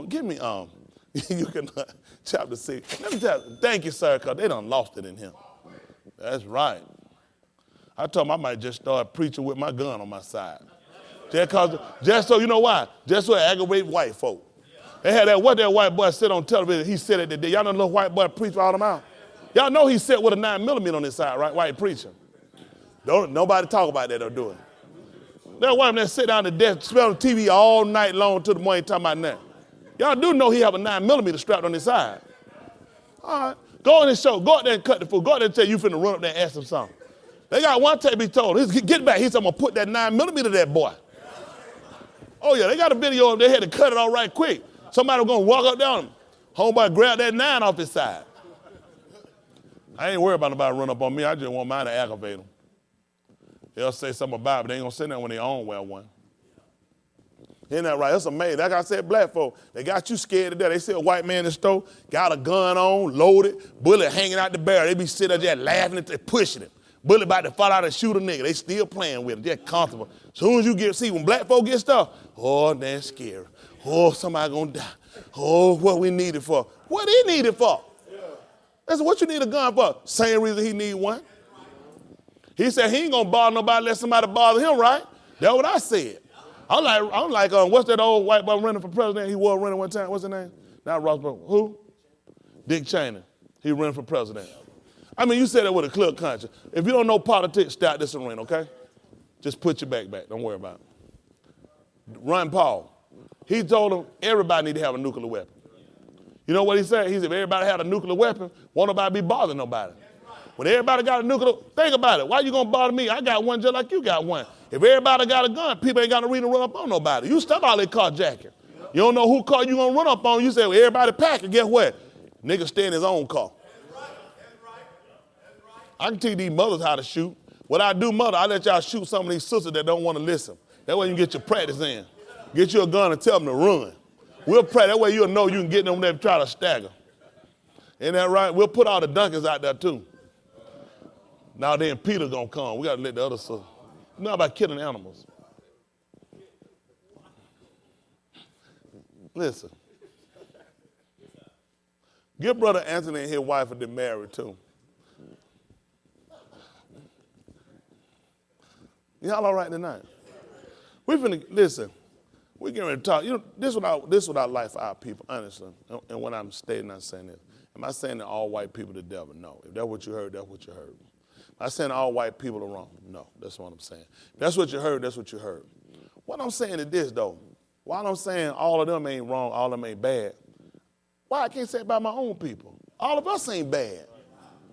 Give me, you can, chapter 6. Let me tell you, thank you, sir, because they done lost it in him. That's right. I told him I might just start preaching with my gun on my side. Just so, you know why? Just so it aggravate white folk. They had that white boy sit on television. He said it today. Y'all know the little white boy preach all them out? Y'all know he sat with a 9mm on his side, right? White preacher. Nobody talk about that or do it. That white man sit down at the desk, smell the TV all night long till the morning talking about that. Y'all do know he have a 9mm strapped on his side. All right. Go on and show. Go out there and cut the food. Go out there and tell you finna run up there and ask him something. They got one tape he told. Get back. He said, I'm going to put that 9mm to that boy. Oh, yeah, they got a video of them. They had to cut it all right quick. Somebody was going to walk up there on him. Homeboy grabbed that 9 off his side. I ain't worried about nobody run up on me. I just want mine to aggravate them. They'll say something about it, but they ain't going to say nothing when they own wear one. Isn't that right? That's amazing. Like I said, black folk, they got you scared to death. They see a white man in the store, got a gun on, loaded, bullet hanging out the barrel. They be sitting there just laughing at it, pushing it. Bullet about to fall out and shoot a nigga. They still playing with it. They're comfortable. As soon as you see when black folk get stuff, oh, that's scary. Oh, somebody gonna die. Oh, what we need it for? What he need it for? That's what you need a gun for. Same reason he need one. He said he ain't gonna bother nobody unless somebody bother him, right? That's what I said. I'm like, what's that old white boy running for president? He was running one time. What's his name? Not Ross Perot. Who? Dick Cheney. He running for president. I mean, you said that with a clear conscience. If you don't know politics, stay out this arena, okay? Just put your back. Don't worry about it. Ron Paul. He told them everybody need to have a nuclear weapon. You know what he said? He said if everybody had a nuclear weapon, won't nobody be bothering nobody. When everybody got a nuclear, think about it. Why you gonna bother me? I got one just like you got one. If everybody got a gun, people ain't got no reason to run up on nobody. You stop all that carjacking. You don't know who car you gonna run up on. You say, well, everybody pack it. Guess what? Nigga stay in his own car. I can teach these mothers how to shoot. What I do, mother, I let y'all shoot some of these sisters that don't want to listen. That way you can get your practice in. Get you a gun and tell them to run. We'll pray. That way you'll know you can get them there and try to stagger. Ain't that right? We'll put all the donkeys out there too. Now then Peter gonna come. We gotta let the other sisters. You know about killing animals. Listen. Give Brother Anthony and his wife are married too. Y'all all right tonight? We finna, listen, we getting ready to talk. You know, this is what I like for our people, honestly. And when I'm stating, I'm saying this. Am I saying that all white people are the devil? No. If that's what you heard, that's what you heard. Am I saying all white people are wrong? No, that's what I'm saying. If that's what you heard, that's what you heard. What I'm saying is this, though. While I'm saying all of them ain't wrong, all of them ain't bad, why I can't say it about my own people? All of us ain't bad.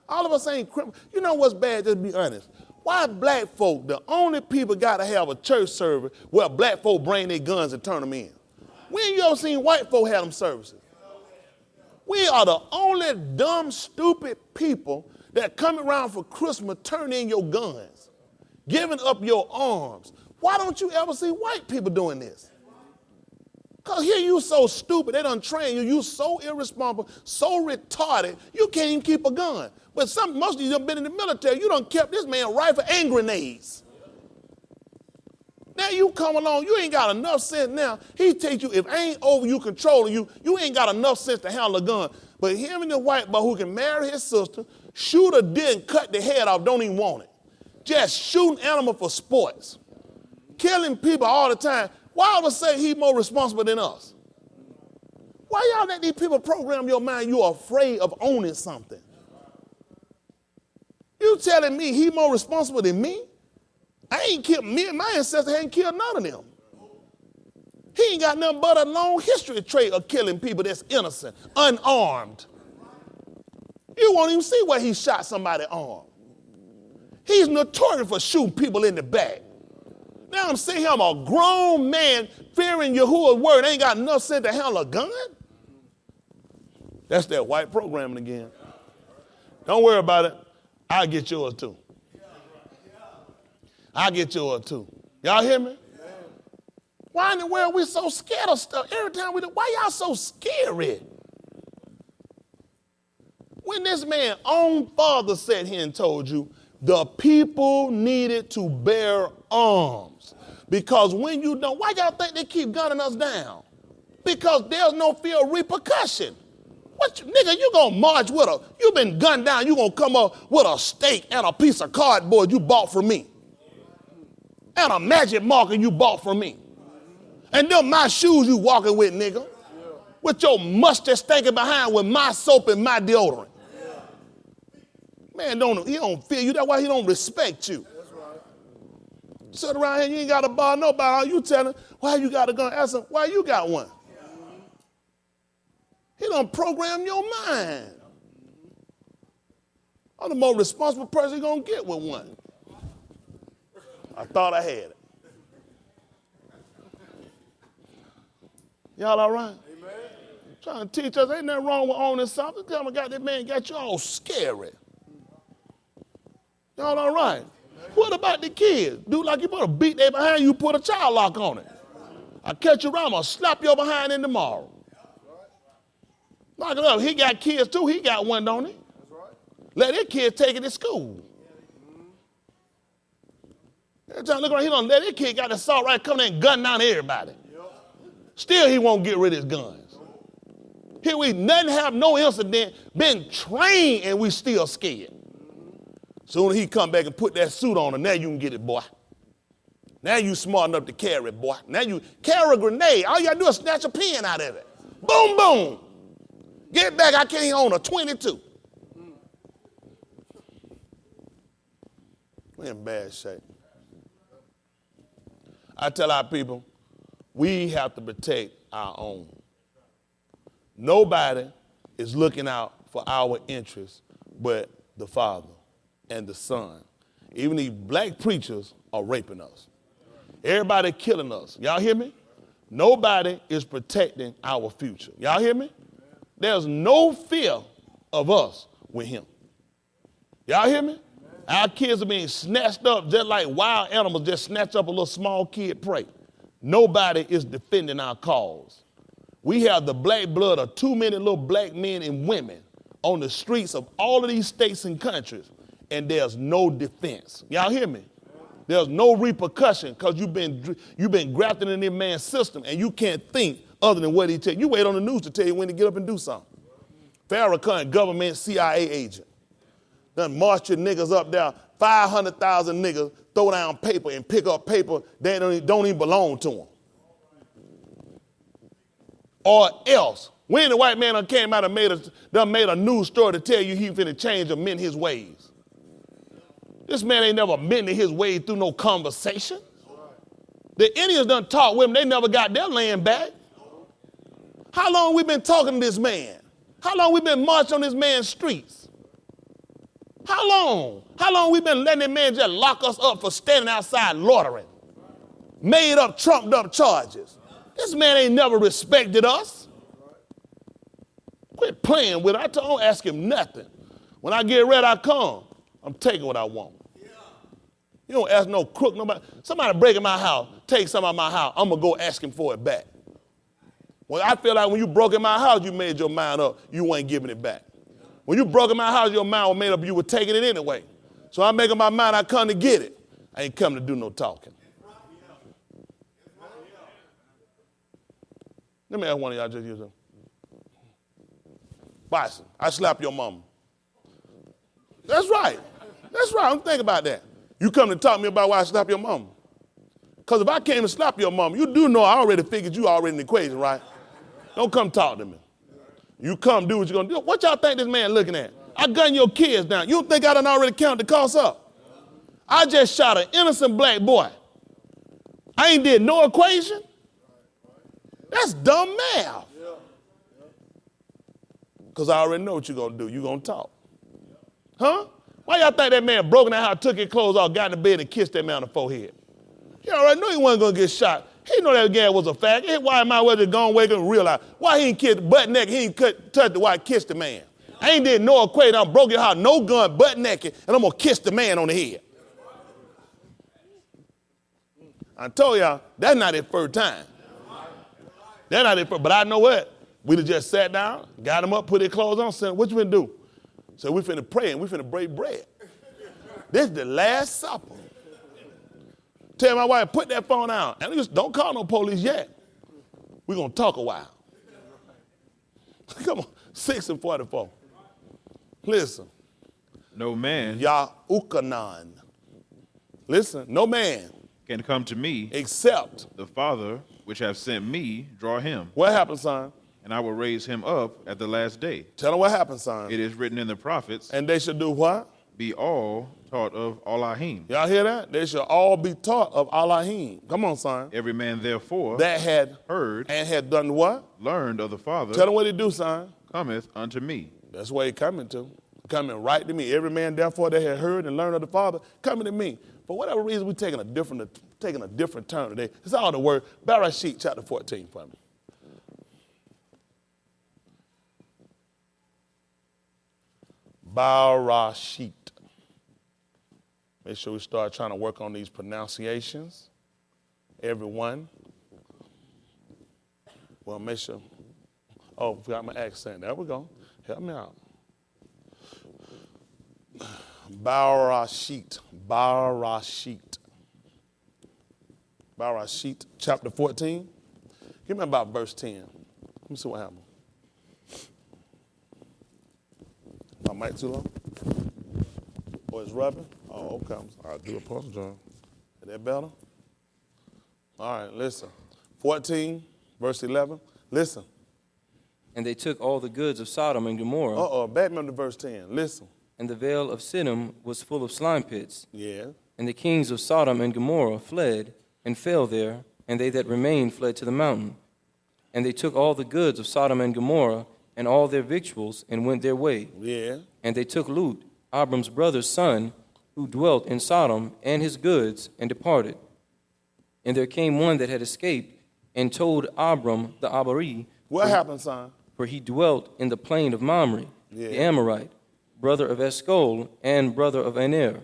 All of us ain't criminal. You know what's bad? Just be honest. Why black folk, the only people got to have a church service where black folk bring their guns and turn them in? When you ever seen white folk have them services? We are the only dumb, stupid people that come around for Christmas, turn in your guns, giving up your arms. Why don't you ever see white people doing this? Because here you so stupid, they done train you, you so irresponsible, so retarded, you can't even keep a gun. But most of you have been in the military, you done kept this man rifle and grenades. Now you come along, you ain't got enough sense now. He takes you, if ain't over you controlling you, you ain't got enough sense to handle a gun. But him and the white boy who can marry his sister, shoot a deer and cut the head off, don't even want it. Just shooting animal for sports. Killing people all the time. Why would say he more responsible than us? Why y'all let these people program your mind you're afraid of owning something? You telling me he more responsible than me? I ain't killed, me and my ancestors ain't killed none of them. He ain't got nothing but a long history trait of killing people that's innocent, unarmed. You won't even see where he shot somebody armed. He's notorious for shooting people in the back. Now I'm saying I'm a grown man fearing Yahuwah's word, ain't got enough sense to handle a gun? That's that white programming again. Don't worry about it. I'll get yours too. I'll get yours too. Y'all hear me? Why in the world we so scared of stuff? Every time we do, why y'all so scary? When this man's own father sat here and told you the people needed to bear arms. Because when you don't, why y'all think they keep gunning us down? Because there's no fear of repercussion. Nigga, you gonna march with you been gunned down, you gonna come up with a steak and a piece of cardboard you bought from me. And a magic marker you bought from me. And them my shoes you walking with, nigga. With your mustard stinking behind with my soap and my deodorant. Man, he don't fear you. That's why he don't respect you. Sit around here, you ain't got to bar nobody. All you telling why you got a gun? Ask him, why you got one? He done program your mind. I'm the most responsible person you're going to get with one. I thought I had it. Y'all all right? Amen. Trying to teach us, ain't nothing wrong with owning something. Come on, got that man got you all scary. Y'all all right? Amen. What about the kids? Do like you better beat their behind you, put a child lock on it. I catch you around, I'm going to slap your behind in tomorrow. Lock it up. He got kids too. He got one, don't he? That's right. Let his kids take it to school. Every time I look around, he don't let his kid got the assault right coming in and gun down everybody. Still, he won't get rid of his guns. Here we nothing have no incident, been trained and we still scared. Soon as he come back and put that suit on, and now you can get it, boy. Now you smart enough to carry it, boy. Now you carry a grenade. All you got to do is snatch a pin out of it. Boom, boom. Get back, I can't own a 22. We're in bad shape. I tell our people, we have to protect our own. Nobody is looking out for our interests but the Father and the Son. Even these black preachers are raping us. Everybody killing us. Y'all hear me? Nobody is protecting our future. Y'all hear me? There's no fear of us with him. Y'all hear me? Our kids are being snatched up just like wild animals just snatch up a little small kid prey. Nobody is defending our cause. We have the black blood of too many little black men and women on the streets of all of these states and countries, and there's no defense. Y'all hear me? There's no repercussion because you've been grafted in this man's system and you can't think other than what he tell you. You wait on the news to tell you when to get up and do something. Farrakhan, government CIA agent. Done march your niggas up there, 500,000 niggas throw down paper and pick up paper that don't even belong to them. Or else, when the white man came out and made a news story to tell you he finna change or mend his ways. This man ain't never mended his way through no conversation. The Indians done talked with him, they never got their land back. How long we been talking to this man? How long we been marching on this man's streets? How long? How long we been letting that man just lock us up for standing outside loitering? Made up, trumped up charges. This man ain't never respected us. Quit playing with it. I don't ask him nothing. When I get ready, I come. I'm taking what I want. You don't ask no crook, nobody. Somebody break in my house, take some of my house, I'm going to go ask him for it back. Well, I feel like when you broke in my house, you made your mind up, you weren't giving it back. When you broke in my house, your mind was made up, you were taking it anyway. So I'm making my mind, I come to get it. I ain't coming to do no talking. Let me ask one of y'all just use them. Bison, I slap your mama. That's right. That's right. I'm thinking about that. You come to talk to me about why I slap your mama. Because if I came to slap your mama, you do know I already figured you already in the equation, right? Don't come talk to me. You come do what you're going to do. What y'all think this man looking at? I gun your kids down. You don't think I done already counted the cost up? I just shot an innocent black boy. I ain't did no equation. That's dumb math. Because I already know what you're going to do. You're going to talk. Huh? Why y'all think that man broke in that house, took his clothes off, got in the bed and kissed that man on the forehead? He already knew he wasn't going to get shot. He knew that guy was a faggot. Why am I well just gone wake up and realize? Why he ain't kissed butt naked? He ain't touched the white, kissed the man. I ain't did no equation. I broke your house, no gun, butt naked, and I'm going to kiss the man on the head. I told y'all, that's not his first time. That's not his first, but I know what? We'd have just sat down, got him up, put his clothes on, said, what you finna do? So we finna pray and we finna break bread. This is the Last Supper. Tell my wife, put that phone out. And just don't call no police yet. We're going to talk a while. Come on, 6:44. Listen. No man Ya'ukanan. Listen, no man can come to me except the Father which hath sent me draw him, what happened, son? and I will raise him up at the last day. Tell them what happened, son. It is written in the prophets, And they should do what? be all taught of Elohim. Y'all hear that? They should all be taught of Elohim. Come on, son. Every man therefore That had heard and had done what? learned of the Father Tell them what he do, son. cometh unto me. That's where he coming to. Coming right to me. Every man therefore that had heard and learned of the Father coming to me. For whatever reason, we're taking a different turn today. It's all the word. Bereshit chapter 14 for me. Bereshit. Make sure we start trying to work on these pronunciations. Everyone. Well, make sure. Oh, forgot my accent. There we go. Help me out. Bereshit. Bereshit. Bereshit, chapter 14. Give me about verse 10. Let me see what happened. My mic too low? Oh, it's rubbing? Oh, okay. I'll do a post, John. Is that better? All right, listen. 14, verse 11. Listen. And they took all the goods of Sodom and Gomorrah. Back me up to verse 10. Listen. And the vale of Siddim was full of slime pits. Yeah. And the kings of Sodom and Gomorrah fled and fell there, and they that remained fled to the mountain. And they took all the goods of Sodom and Gomorrah and all their victuals and went their way. Yeah. And they took Lut, Abram's brother's son, who dwelt in Sodom, and his goods, and departed. And there came one that had escaped and told Abram the Abari. What happened, son? For he dwelt in the plain of Mamre, the Amorite, brother of Eshcol and brother of Aner.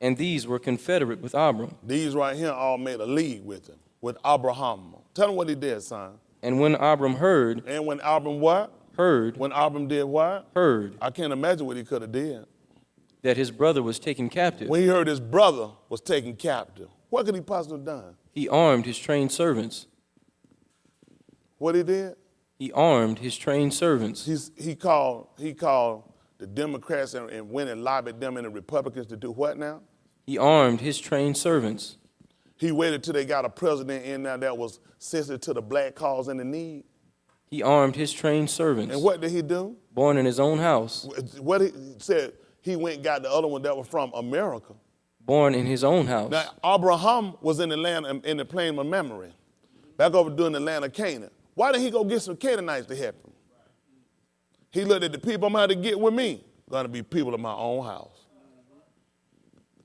And these were confederate with Abram. These right here all made a league with him, with Abraham. Tell him what he did, son. And when Abram heard. And when Abram what? Heard. When Abram did what? Heard. I can't imagine what he could have did. That his brother was taken captive. When he heard his brother was taken captive, what could he possibly have done? He armed his trained servants. What he did? He armed his trained servants. He called the Democrats and went and lobbied them and the Republicans to do what now? He armed his trained servants. He waited till they got a president in there that was sensitive to the black cause and the need. He armed his trained servants. And what did he do? Born in his own house. What he said, he went and got the other one that was from America. Born in his own house. Now, Abraham was in the land, in the plain of Mamre, back over doing the land of Canaan. Why didn't he go get some Canaanites to help him? He looked at the people I'm going to get with me. Going to be people in my own house.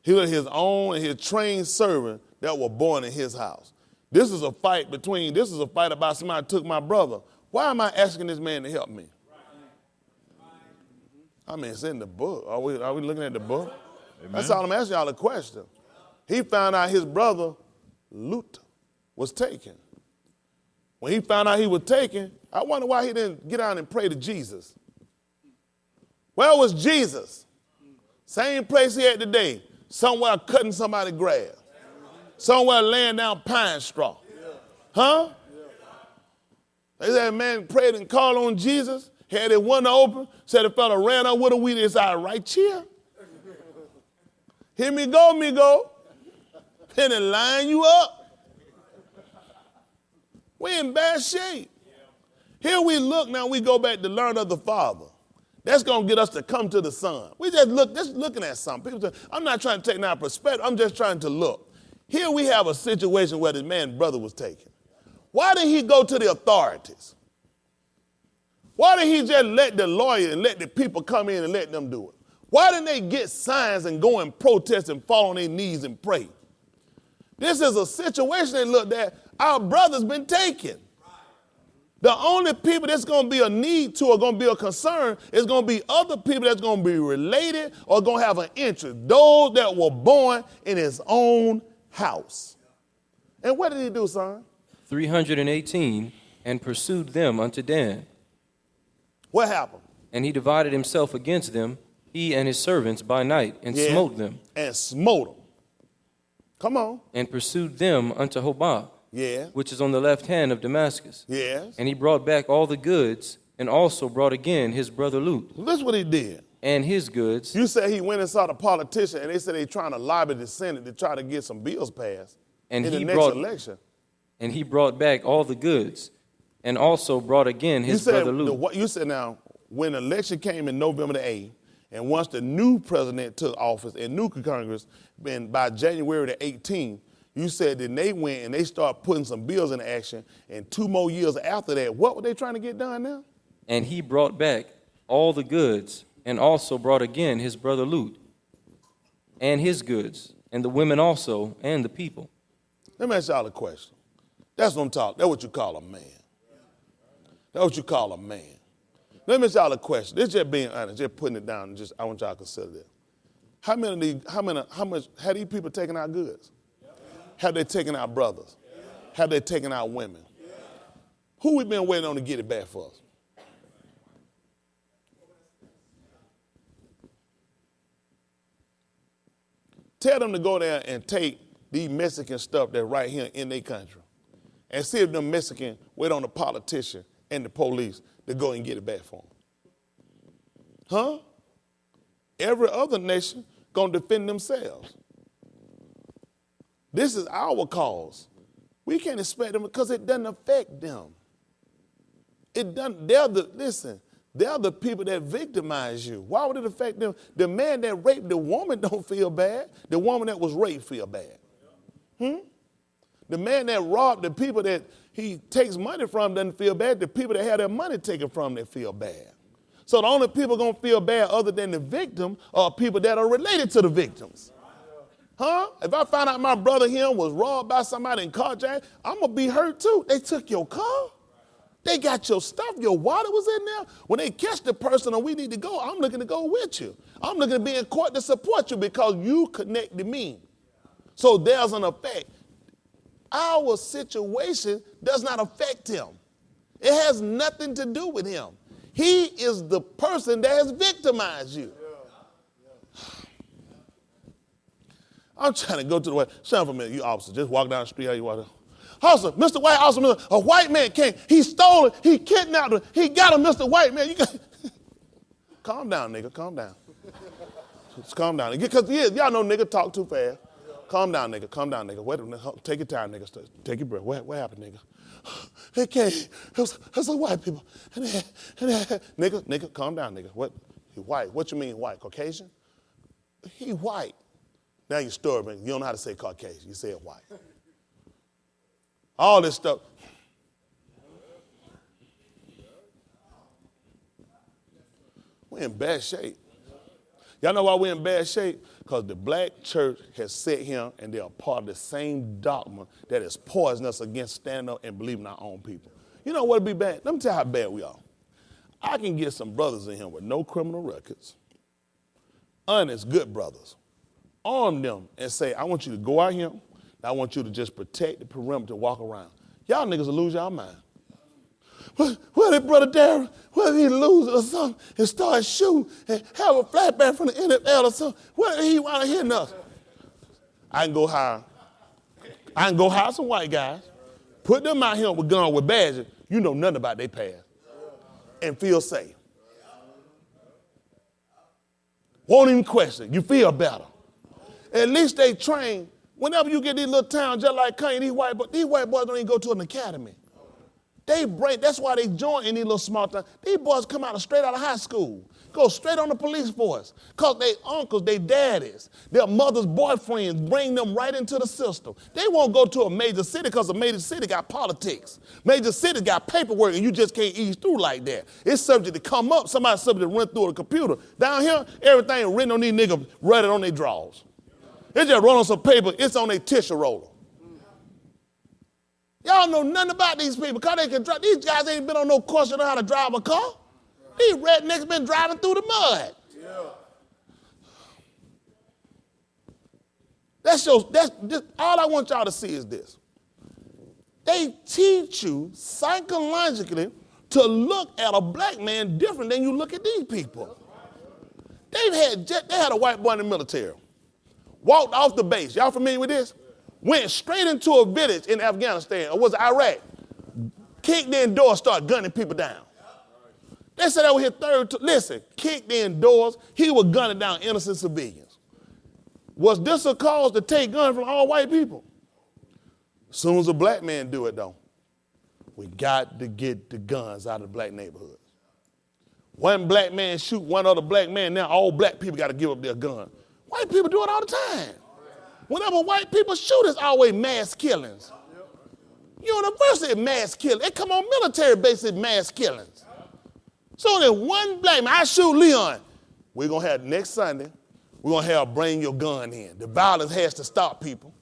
He looked at his own and his trained servant that were born in his house. This is a fight about somebody took my brother. Why am I asking this man to help me? I mean, it's in the book. Are we looking at the book? Amen. That's all I'm asking y'all a question. He found out his brother, Lut, was taken. When he found out he was taken, I wonder why he didn't get out and pray to Jesus. Where was Jesus? Same place he had today. Somewhere cutting somebody's grass. Somewhere laying down pine straw. Huh? They said, man prayed and called on Jesus, had it window open, said the fella ran up with a weed inside right here. Here me go. And then line you up. We in bad shape. Here we look now, we go back to learn of the Father. That's going to get us to come to the Son. We just looking at something. People say, I'm not trying to take now perspective. I'm just trying to look. Here we have a situation where this man's brother was taken. Why didn't he go to the authorities? Why didn't he just let the lawyer and let the people come in and let them do it? Why didn't they get signs and go and protest and fall on their knees and pray? This is a situation they looked at. Our brother's been taken. The only people that's going to be a need to or going to be a concern is going to be other people that's going to be related or going to have an interest. Those that were born in his own house. And what did he do, son? 318, and pursued them unto Dan. What happened? And he divided himself against them, he and his servants by night, and smote them. And smote them. Come on. And pursued them unto Hobah. Yeah. which is on the left hand of Damascus. Yes. And he brought back all the goods, and also brought again his brother Lut, That's what he did. and his goods. You said he went and saw the politician, and they said they trying to lobby the Senate to try to get some bills passed And in the he next brought- election. And he brought back all the goods, and also brought again his brother Lut. You said now, when the election came in November the 8th, and once the new president took office and new Congress, and by January the 18th, you said then they went and they started putting some bills into action, and 2 more years after that, what were they trying to get done now? And he brought back all the goods, and also brought again his brother Lut, and his goods, and the women also, and the people. Let me ask y'all a question. That's what I'm talking. That's what you call a man. That's what you call a man. Let me ask y'all a question. This just being honest, just putting it down. And I want y'all to consider this. How much have these people taken our goods? Have they taken our brothers? Have they taken our women? Who we been waiting on to get it back for us? Tell them to go there and take these Mexican stuff that's right here in their country and see if them Mexicans wait on the politician and the police to go and get it back for them. Huh? Every other nation gonna defend themselves. This is our cause. We can't expect them because it doesn't affect them. It doesn't. They're the people that victimize you. Why would it affect them? The man that raped the woman don't feel bad. The woman that was raped feel bad. The man that robbed the people that he takes money from doesn't feel bad. The people that had their money taken from them feel bad. So the only people going to feel bad other than the victim are people that are related to the victims. Huh? If I find out my brother here was robbed by somebody in carjack, I'm going to be hurt too. They took your car. They got your stuff. Your wallet was in there. When they catch the person and we need to go, I'm looking to go with you. I'm looking to be in court to support you because you connect to me. So there's an effect. Our situation does not affect him. It has nothing to do with him. He is the person that has victimized you. I'm trying to go to the way. Shut up for a minute, you officer. Just walk down the street. How you walk down? Officer, Mr. White, officer, a white man came. He stole it. He kidnapped him. He got him, Mr. White man. You got calm down, nigga. Calm down. Just calm down. Because y'all know nigga talk too fast. Calm down, nigga. Calm down, nigga. Wait a minute. Take your time, nigga. Take your breath. What happened, nigga? It came. It was like white people. Nigga, calm down, nigga. What? He white. What you mean white? Caucasian? He white. Now you story, man. You don't know how to say Caucasian. You say it white. All this stuff. We're in bad shape. Y'all know why we're in bad shape? Because the black church has set here and they are part of the same dogma that is poisonous against standing up and believing our own people. You know what would be bad? Let me tell you how bad we are. I can get some brothers in here with no criminal records, honest, good brothers, arm them and say, I want you to go out here. I want you to just protect the perimeter, walk around. Y'all niggas will lose y'all mind. Well, that brother Darren, what if he lose or something and start shooting and have a flashback from the NFL or something? What if he want to hit us? I can go hire some white guys, put them out here with guns with badges. You know nothing about their past and feel safe. Won't even question. You feel better. At least they train. Whenever you get these little towns just like Kanye, these white boys don't even go to an academy. That's why they join in these little small towns. These boys come straight out of high school, go straight on the police force, because they uncles, they daddies, their mother's boyfriends bring them right into the system. They won't go to a major city because a major city got politics. Major city got paperwork and you just can't ease through like that. It's subject to come up, somebody's subject to run through a computer. Down here, everything written on these niggas, write it on their drawers. They just roll on some paper, it's on their tissue roller. Y'all know nothing about these people because they can drive. These guys ain't been on no course to know how to drive a car. These rednecks been driving through the mud. Yeah. All I want y'all to see is this. They teach you psychologically to look at a black man different than you look at these people. They had a white boy in the military. Walked off the base. Y'all familiar with this? went straight into a village in Afghanistan, or was it Iraq, kicked in doors, started gunning people down. They said over here listen, kicked in doors, he was gunning down innocent civilians. Was this a cause to take guns from all white people? As soon as a black man do it, though, we got to get the guns out of the black neighborhoods. One black man shoot one other black man, now all black people got to give up their gun. White people do it all the time. Whenever white people shoot, it's always mass killings. University mass killings. They come on military bases, mass killings. So there's one black man, I shoot Leon. We're going to have next Sunday, we're going to have bring your gun in. The violence has to stop, people.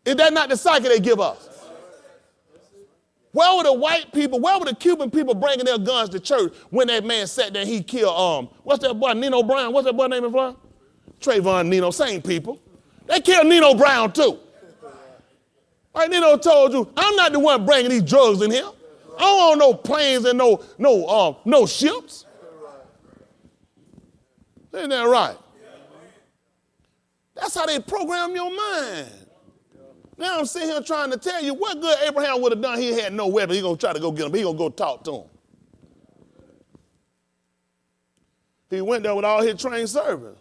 Is that not the psyche they give us? Where were the white people, where were the Cuban people bringing their guns to church when that man sat there and he killed, what's that boy, Nino Brown? What's that boy name in Florida? Trayvon Nino, same people. They killed Nino Brown too. Like Nino told you, I'm not the one bringing these drugs in here. I don't want no planes and no ships. Isn't that right? That's how they program your mind. Now I'm sitting here trying to tell you what good Abraham would have done. He had no weapon. He's going to try to go get him. He's going to go talk to him. He went there with all his trained servants.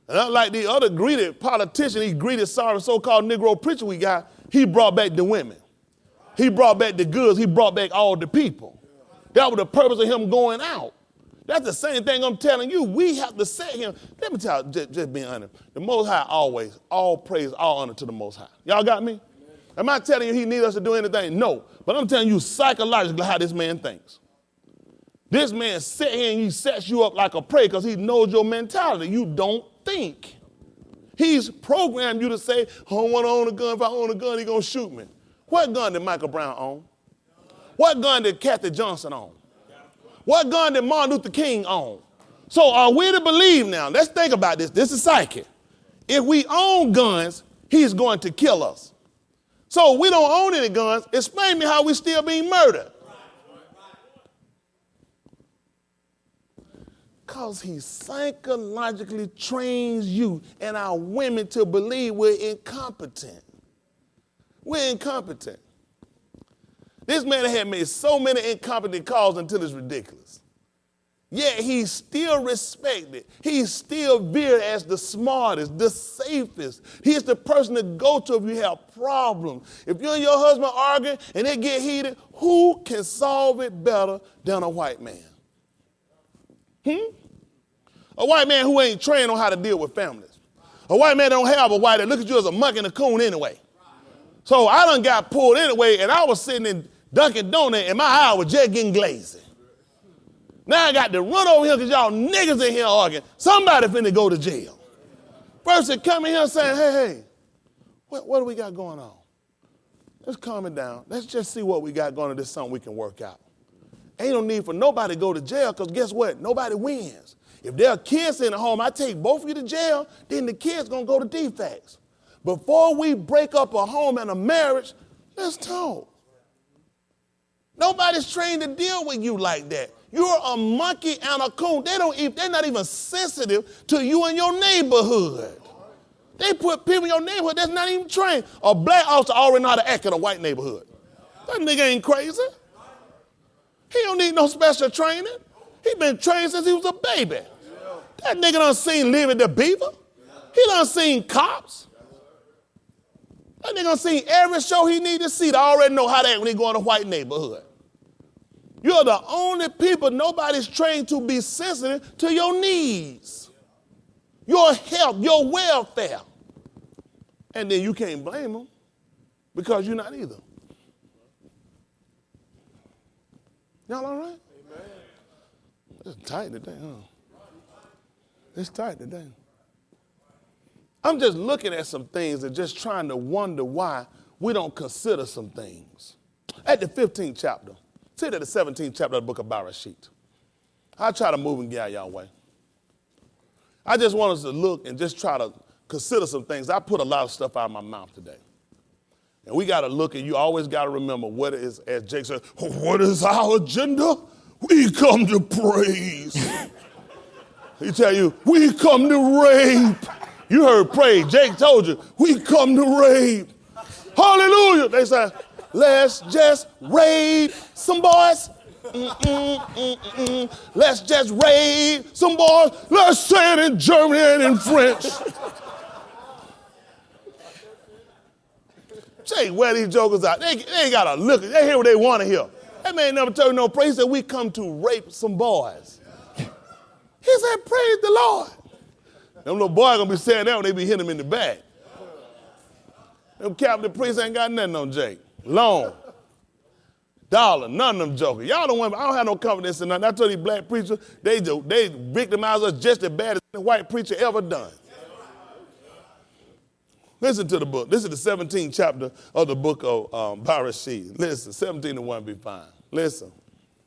And unlike the other greedy politician, he greedy, sorry, so-called Negro preacher we got, he brought back the women. He brought back the goods. He brought back all the people. That was the purpose of him going out. That's the same thing I'm telling you. We have to set him. Let me tell you, just being honest. The Most High always, all praise, all honor to the Most High. Y'all got me? Am I telling you he needs us to do anything? No. But I'm telling you psychologically how this man thinks. This man sit here and he sets you up like a prey because he knows your mentality. You don't think. He's programmed you to say, I don't want to own a gun. If I own a gun, he's going to shoot me. What gun did Michael Brown own? What gun did Kathy Johnson own? What gun did Martin Luther King own? So are we to believe now? Let's think about this. This is psychic. If we own guns, he's going to kill us. So we don't own any guns. Explain to me how we still being murdered. Because he psychologically trains you and our women to believe we're incompetent. We're incompetent. This man had made so many incompetent calls until it's ridiculous. Yet he's still respected. He's still viewed as the smartest, the safest. He's the person to go to if you have problems. If you and your husband arguing and they get heated, who can solve it better than a white man? A white man who ain't trained on how to deal with families. A white man don't have a white that look at you as a muck and a coon anyway. So I done got pulled anyway, and I was sitting in Dunkin' Donuts, and my eye was just getting glazy. Now I got to run over here because y'all niggas in here arguing. Somebody finna go to jail. First they come in here saying, hey, what do we got going on? Let's calm it down. Let's just see what we got going on. This is something we can work out. Ain't no need for nobody to go to jail because guess what? Nobody wins. If there are kids in the home, I take both of you to jail, then the kids going to go to defects. Before we break up a home and a marriage, let's talk. Nobody's trained to deal with you like that. You're a monkey and a coon. They're not even sensitive to you and your neighborhood. They put people in your neighborhood that's not even trained. A black officer already know how to act in a white neighborhood. That nigga ain't crazy. He don't need no special training. He been trained since he was a baby. That nigga done seen Living the Beaver. He done seen Cops. That nigga done seen every show he need to see to already know how to act when he go in a white neighborhood. You're the only people nobody's trained to be sensitive to your needs, your health, your welfare. And then you can't blame them because you're not either. Y'all all right? Amen. It's tight today, huh? It's tight today. I'm just looking at some things and just trying to wonder why we don't consider some things. At the 15th chapter, sit at the 17th chapter of the book of Bereshit. I'll try to move and get out y'all way. I just want us to look and just try to consider some things. I put a lot of stuff out of my mouth today. And we got to look, and you always got to remember what is, as Jake said, what is our agenda? We come to praise. He tell you, we come to rape. You heard praise. Jake told you, we come to raid. Hallelujah. They said, let's just raid some boys. Let's just raid some boys. Let's say it in German and in French. Jake, wear these jokers out. They ain't got to look. They hear what they want to hear. That man never told you no praise. He said, we come to rape some boys. He said, praise the Lord. Them little boys going to be saying that when they be hitting him in the back. Them Catholic priests ain't got nothing on Jake. Long. Dollar, none of them jokers. Y'all don't want, I don't have no confidence in nothing. I told these black preachers, they victimize us just as bad as any white preacher ever done. Listen to the book. This is the 17th chapter of the book of Bereshit. Listen, 17 to 1 be fine. Listen.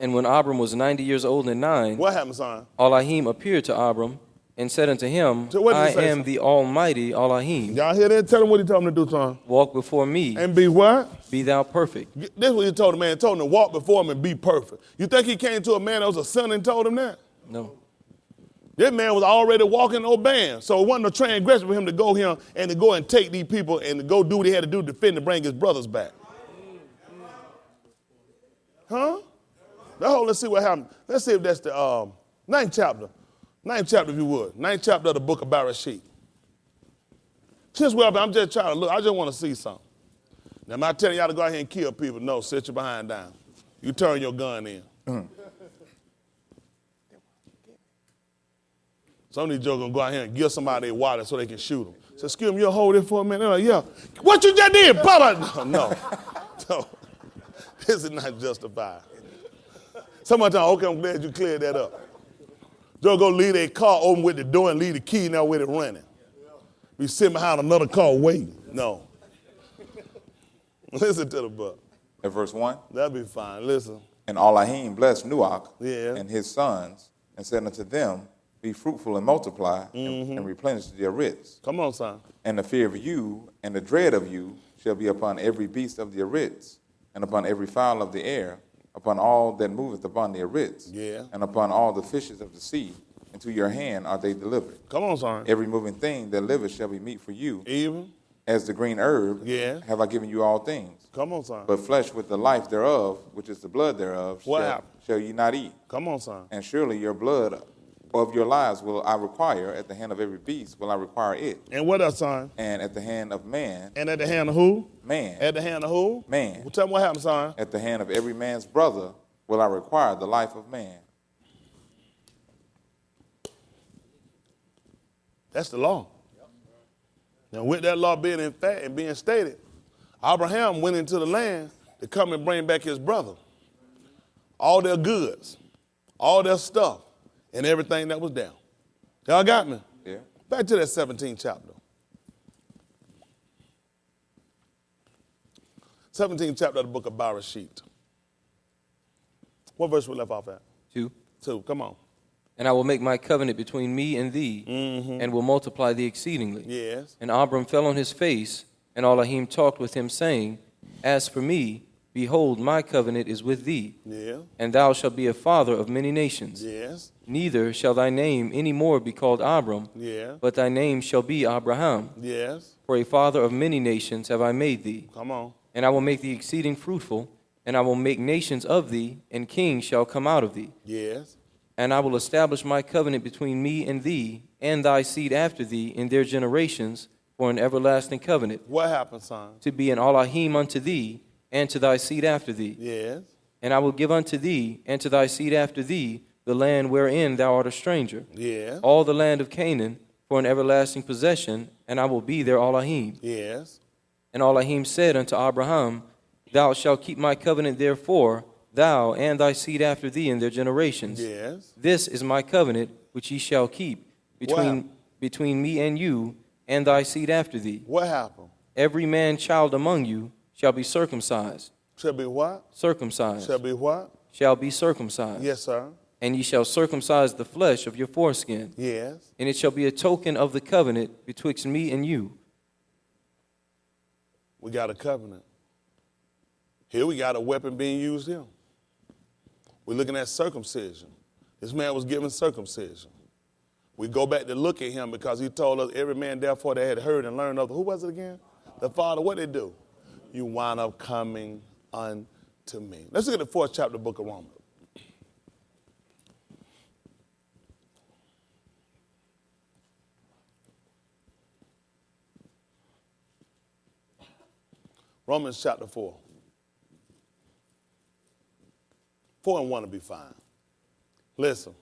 And when Abram was 90 years old and 9, What happened, son? Elohim appeared to Abram and said unto him, So what did I he say, am son? the Almighty Elohim. Y'all hear that? Tell him what he told him to do, son. Walk before me, And be what? be thou perfect. This is what he told the man. He told him to walk before him and be perfect. You think he came to a man that was a sinner and told him that? No. This man was already walking and obeying. So it wasn't a transgression for him to go here and to go and take these people and to go do what he had to do to defend and bring his brothers back. Huh? Let's see what happened. Let's see if that's the 9th chapter. 9th chapter, if you would. 9th chapter of the book of Bereshit. Since we're up, I'm just trying to look. I just want to see something. Now, am I telling y'all to go out here and kill people? No, sit your behind down. You turn your gun in. Some of these jokers gonna go out here and give somebody their wallet so they can shoot them. So, excuse me, you'll hold it for a minute. They're like, yeah. What you just did, Papa? No. This is not justified. Somebody tell me, okay, I'm glad you cleared that up. Joe go leave their car open with the door and leave the key now with it running. Be sitting behind another car waiting. No. Listen to the book. At verse 1, That'll be fine. Listen. and Elohim blessed Nuach Yeah. and his sons, and said unto them, be fruitful and multiply, and replenish the earths. Come on, son. And the fear of you and the dread of you shall be upon every beast of the earths, and upon every fowl of the air, upon all that moveth upon the earths, Yeah. and upon all the fishes of the sea. Into your hand are they delivered. Come on, son. Every moving thing that liveth shall be meat for you. Even. As the green herb Yeah. have I given you all things. Come on, son. But flesh with the life thereof, which is the blood thereof, What happened? shall ye not eat. Come on, son. And surely your blood of your lives will I require. At the hand of every beast will I require it. And what else, son? And at the hand of man, And at the hand of who? man. At the hand of who? Man. Well, tell me what happened, son. At the hand of every man's brother will I require the life of man. That's the law. Now, with that law being in fact and being stated, Abraham went into the land to come and bring back his brother. All their goods, all their stuff, and everything that was there. Y'all got me? Yeah. Back to that 17th chapter. 17th chapter of the book of Bereshit. What verse we left off at? 2. 2, come on. And I will make my covenant between me and thee, and will multiply thee exceedingly. Yes. And Abram fell on his face, and Elohim talked with him, saying, As for me, behold, my covenant is with thee, Yeah. and thou shalt be a father of many nations. Yes. Neither shall thy name any more be called Abram, Yeah. but thy name shall be Abraham. Yes. For a father of many nations have I made thee. Come on. And I will make thee exceeding fruitful, and I will make nations of thee, and kings shall come out of thee. Yes. And I will establish my covenant between me and thee, and thy seed after thee in their generations, for an everlasting covenant, What happened, son? to be an Elohim unto thee, and to thy seed after thee. Yes. And I will give unto thee, and to thy seed after thee, the land wherein thou art a stranger, Yes. all the land of Canaan, for an everlasting possession, and I will be their Elohim. Yes. And Elohim said unto Abraham, Thou shalt keep my covenant therefore, thou and thy seed after thee in their generations. Yes. This is my covenant which ye shall keep between me and you and thy seed after thee. What happened? Every man child among you shall be circumcised. Shall be what? Circumcised. Shall be what? Shall be circumcised. Yes, sir. And ye shall circumcise the flesh of your foreskin. Yes. And it shall be a token of the covenant betwixt me and you. We got a covenant. Here we got a weapon being used here. We're looking at circumcision. This man was given circumcision. We go back to look at him because he told us every man therefore that had heard and learned of, who was it again? The Father. What did they do? You wind up coming unto me. Let's look at the 4th chapter of the book of Romans. Romans chapter 4. 4 and 1 will be fine. Listen.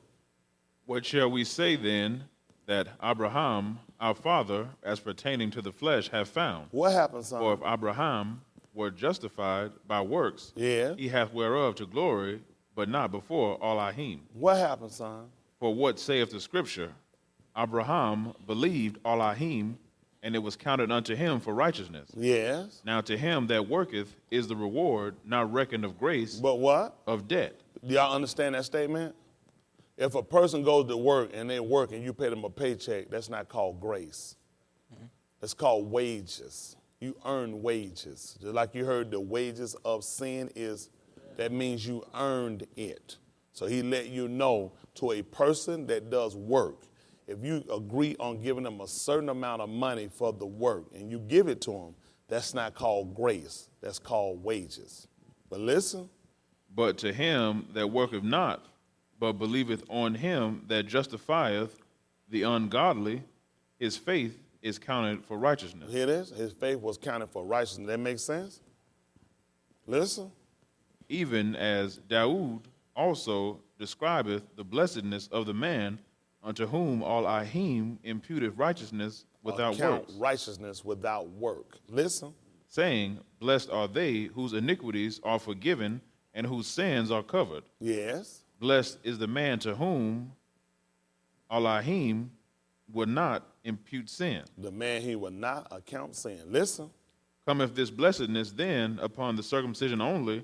What shall we say then that Abraham, our father, as pertaining to the flesh, have found? What happened, son? For if Abraham were justified by works, Yeah. he hath whereof to glory, but not before all Elohim. What happened, son? For what saith the Scripture? Abraham believed Elohim, and it was counted unto him for righteousness. Yes. Now to him that worketh is the reward not reckoned of grace, But what? of debt. Do y'all understand that statement? If a person goes to work and they work and you pay them a paycheck, that's not called grace. It's called wages. You earn wages. Just like you heard the wages of sin is, that means you earned it. So he let you know to a person that does work, if you agree on giving them a certain amount of money for the work and you give it to them, that's not called grace. That's called wages. But listen. But to him that worketh not, but believeth on him that justifieth the ungodly, his faith is counted for righteousness. Here it is. His faith was counted for righteousness. That makes sense? Listen. Even as Daoud also describeth the blessedness of the man unto whom all Ahim imputed righteousness without Account works, righteousness without work. Listen. saying, Blessed are they whose iniquities are forgiven and whose sins are covered. Yes. Blessed is the man to whom Elohim would not impute sin. The man he will not account sin. Listen. Cometh this blessedness then upon the circumcision only,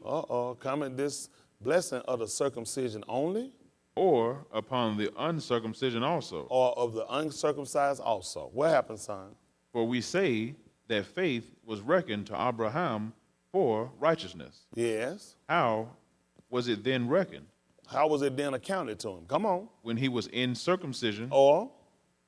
Coming this blessing of the circumcision only, or upon the uncircumcision also? or of the uncircumcised also? What happened, son? For we say that faith was reckoned to Abraham for righteousness. Yes. How was it then reckoned? How was it then accounted to him? Come on. When he was in circumcision, Or,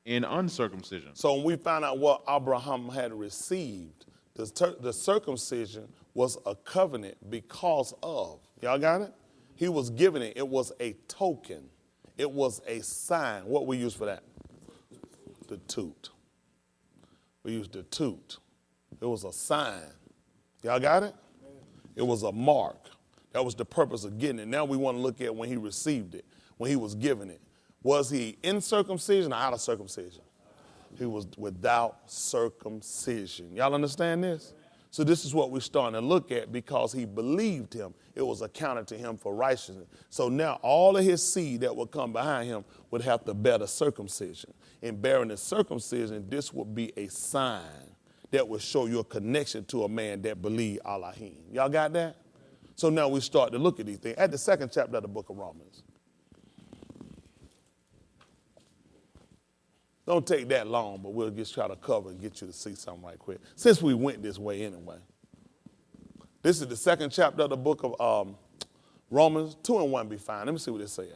in uncircumcision. so when we find out what Abraham had received, the circumcision was a covenant because of. Y'all got it? He was given it. It was a token. It was a sign. What we use for that? The toot. We used the toot. It was a sign. Y'all got it? It was a mark. That was the purpose of getting it. Now we want to look at when he received it, when he was given it. Was he in circumcision or out of circumcision? He was without circumcision. Y'all understand this? So this is what we're starting to look at because he believed him. It was accounted to him for righteousness. So now all of his seed that would come behind him would have to bear the circumcision. In bearing the circumcision, this would be a sign that would show your connection to a man that believed Elohim. Y'all got that? So now we start to look at these things. At the 2nd chapter of the book of Romans. Don't take that long, but we'll just try to cover and get you to see something right quick. Since we went this way anyway. This is the 2nd chapter of the book of Romans. 2 and 1 be fine. Let me see what it says.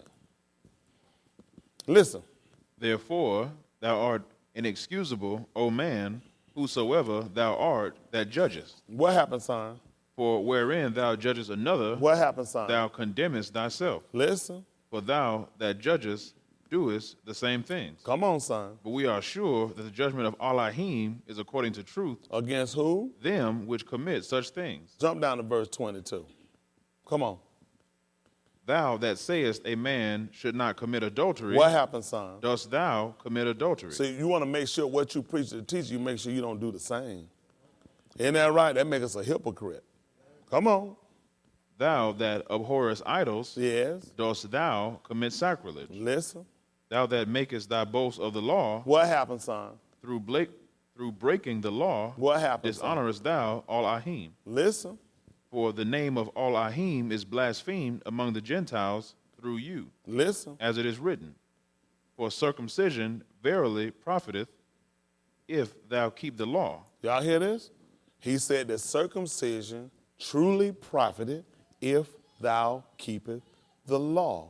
Listen. Therefore, thou art inexcusable, O man, whosoever thou art that judgest. What happened, son? For wherein thou judgest another, What happened, son? thou condemnest thyself. Listen. For thou that judgest doest the same things. Come on, son. But we are sure that the judgment of Elohim is according to truth, Against who? them which commit such things. Jump down to verse 22. Come on. Thou that sayest a man should not commit adultery, What happened, son? dost thou commit adultery? See, you want to make sure what you preach to the teacher, you make sure you don't do the same. Isn't that right? That makes us a hypocrite. Come on. Thou that abhorrest idols, Yes. dost thou commit sacrilege? Listen. Thou that makest thy boast of the law, What happened, son? through breaking the law, What happened, son? dishonorest thou all Ahim. Listen. For the name of all Ahim is blasphemed among the Gentiles through you, Listen. as it is written. For circumcision verily profiteth, if thou keep the law. Y'all hear this? He said that circumcision truly profited if thou keepest the law.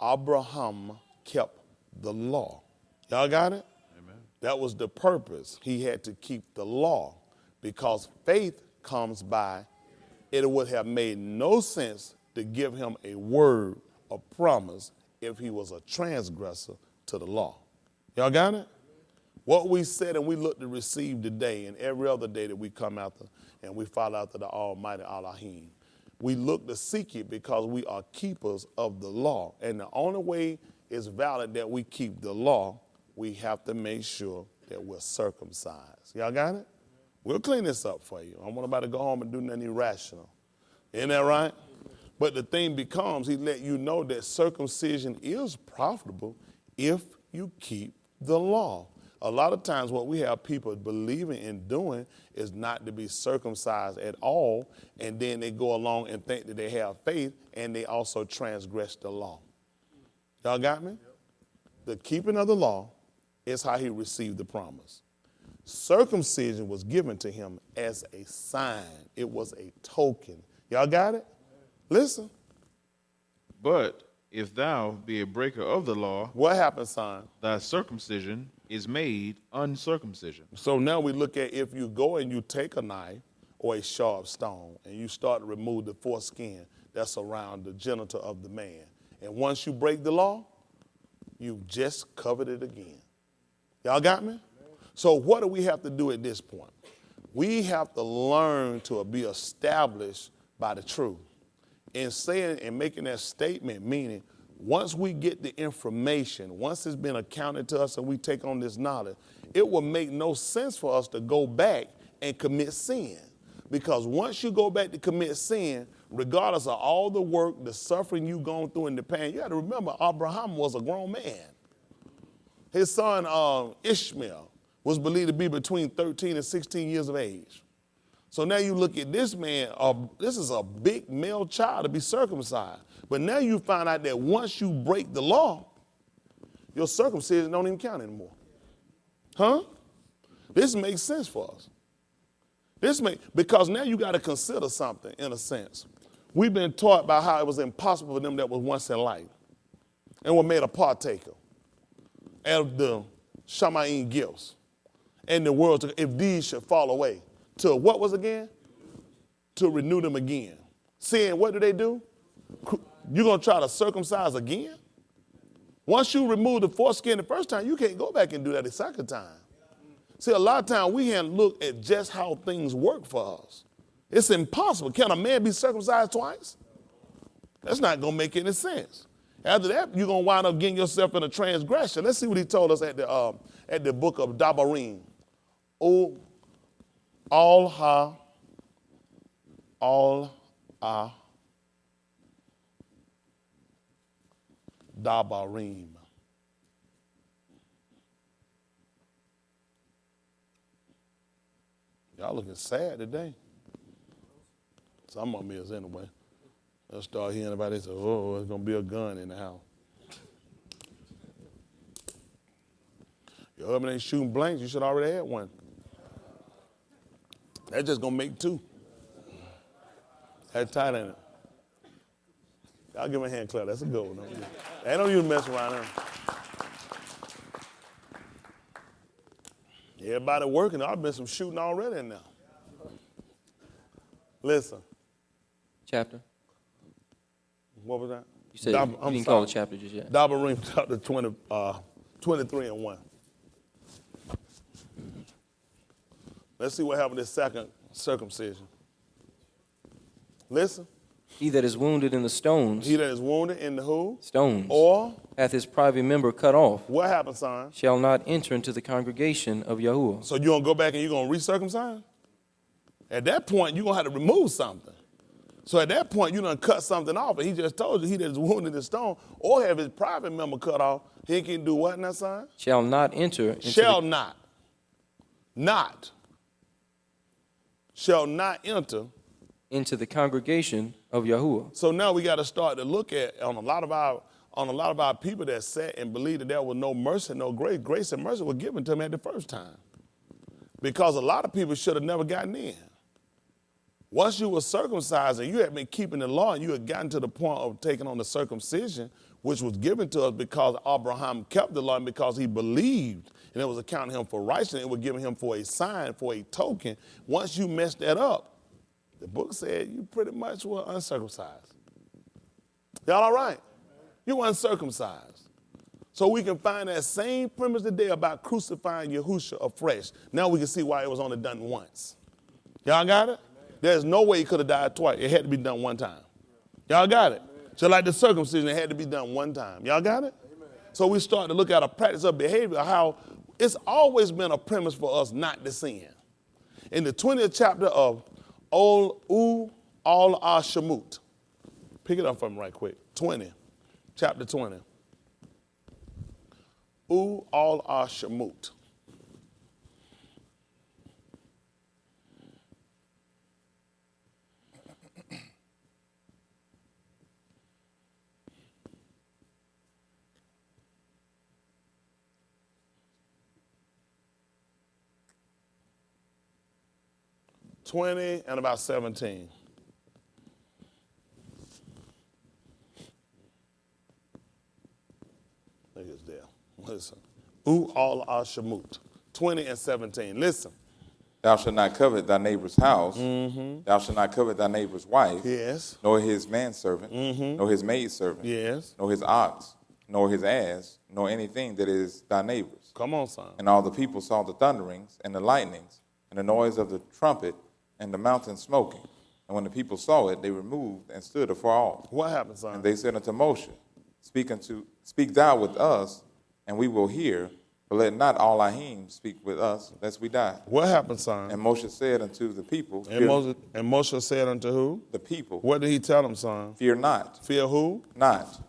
Abraham kept the law. Y'all got it? Amen. That was the purpose. He had to keep the law because faith comes by. It would have made no sense to give him a word, a promise, if he was a transgressor to the law. Y'all got it? What we said and we look to receive today and every other day that we come after and we follow after the Almighty Elohim, we look to seek it because we are keepers of the law. And the only way it's valid that we keep the law, we have to make sure that we're circumcised. Y'all got it? We'll clean this up for you. I don't want nobody to go home and do nothing irrational. Isn't that right? But the thing becomes, he let you know that circumcision is profitable if you keep the law. A lot of times what we have people believing in doing is not to be circumcised at all, and then they go along and think that they have faith, and they also transgress the law. Y'all got me? The keeping of the law is how he received the promise. Circumcision was given to him as a sign. It was a token. Y'all got it? Listen. But if thou be a breaker of the law, What happened, son? thy circumcision is made uncircumcision. So now we look at if you go and you take a knife or a sharp stone and you start to remove the foreskin that's around the genital of the man. And once you break the law, you just covered it again. Y'all got me? So what do we have to do at this point? We have to learn to be established by the truth. And saying and making that statement, meaning once we get the information, once it's been accounted to us and we take on this knowledge, it will make no sense for us to go back and commit sin. Because once you go back to commit sin, regardless of all the work, the suffering you've gone through in the past, you got to remember Abraham was a grown man. His son Ishmael was believed to be between 13 and 16 years of age. So now you look at this man, this is a big male child to be circumcised. But now you find out that once you break the law, your circumcision don't even count anymore. Huh? This makes sense for us. Because now you got to consider something in a sense. We've been taught by how it was impossible for them that was once in life and were made a partaker of the Shamayim gifts and the world, if these should fall away. To what was again? To renew them again. Saying, what do? You're going to try to circumcise again? Once you remove the foreskin the first time, you can't go back and do that the second time. See, a lot of times we can't look at just how things work for us. It's impossible. Can a man be circumcised twice? That's not going to make any sense. After that, you're going to wind up getting yourself in a transgression. Let's see what he told us at the book of Dabarim. All Dabarim. Y'all looking sad today. Some of them is anyway. They'll start hearing about it. Say, oh, there's going to be a gun in the house. Your husband ain't shooting blanks. You should already have one. That's just going to make two. That's tight, ain't it? Y'all give him a hand clap. That's a good one. They don't even mess around there. Everybody working. I've been some shooting already in there. Listen. Chapter? What was that? You said you didn't call the chapter just yet. Dabarim chapter 23 and 1. Let's see what happened this second circumcision. Listen. He that is wounded in the stones. He that is wounded in the who? Stones. Or? Hath his private member cut off. What happened, son? Shall not enter into the congregation of Yahuwah. So you're going to go back and you're going to recircumcise? At that point, you're going to have to remove something. So at that point, you done cut something off. And he just told you he that is wounded in the stone or have his private member cut off. He can do what now, son? Shall not enter. Shall not. Shall not enter into the congregation of Yahuwah. So now we got to start to look at on a lot of our people that sat and believed that there was no mercy, no grace. Grace and mercy were given to them at the first time. Because a lot of people should have never gotten in. Once you were circumcised and you had been keeping the law and you had gotten to the point of taking on the circumcision, which was given to us because Abraham kept the law and because he believed, and it was accounting him for righteousness. It was given him for a sign, for a token. Once you mess that up, the book said you pretty much were uncircumcised. Y'all all right? You were uncircumcised. So we can find that same premise today about crucifying Yahusha afresh. Now we can see why it was only done once. Y'all got it? There's no way he could have died twice. It had to be done one time. Y'all got it? Just like the circumcision, it had to be done one time. Y'all got it? So we start to look at a practice of behavior, how it's always been a premise for us not to sin. In the 20th chapter of Al-Shamut, pick it up for me right quick. Chapter 20. Al-Shamut. $20 and about 17. I think it's there. Listen. Al-Shamut. 20 and 17. Listen. Thou shalt not covet thy neighbor's house. Mm-hmm. Thou shalt not covet thy neighbor's wife. Yes. Nor his manservant. Mm-hmm. Nor his maidservant. Yes. Nor his ox. Nor his ass. Nor anything that is thy neighbor's. Come on, son. And all the people saw the thunderings and the lightnings and the noise of the trumpet and the mountain smoking. And when the people saw it, they removed and stood afar off. What happened, son? And they said unto Moshe, Speak thou with us, and we will hear, but let not all Ahim speak with us, lest we die. What happened, son? And Moshe said unto the people, And Moshe said unto who? The people. What did he tell them, son? Fear not. Fear who? Not.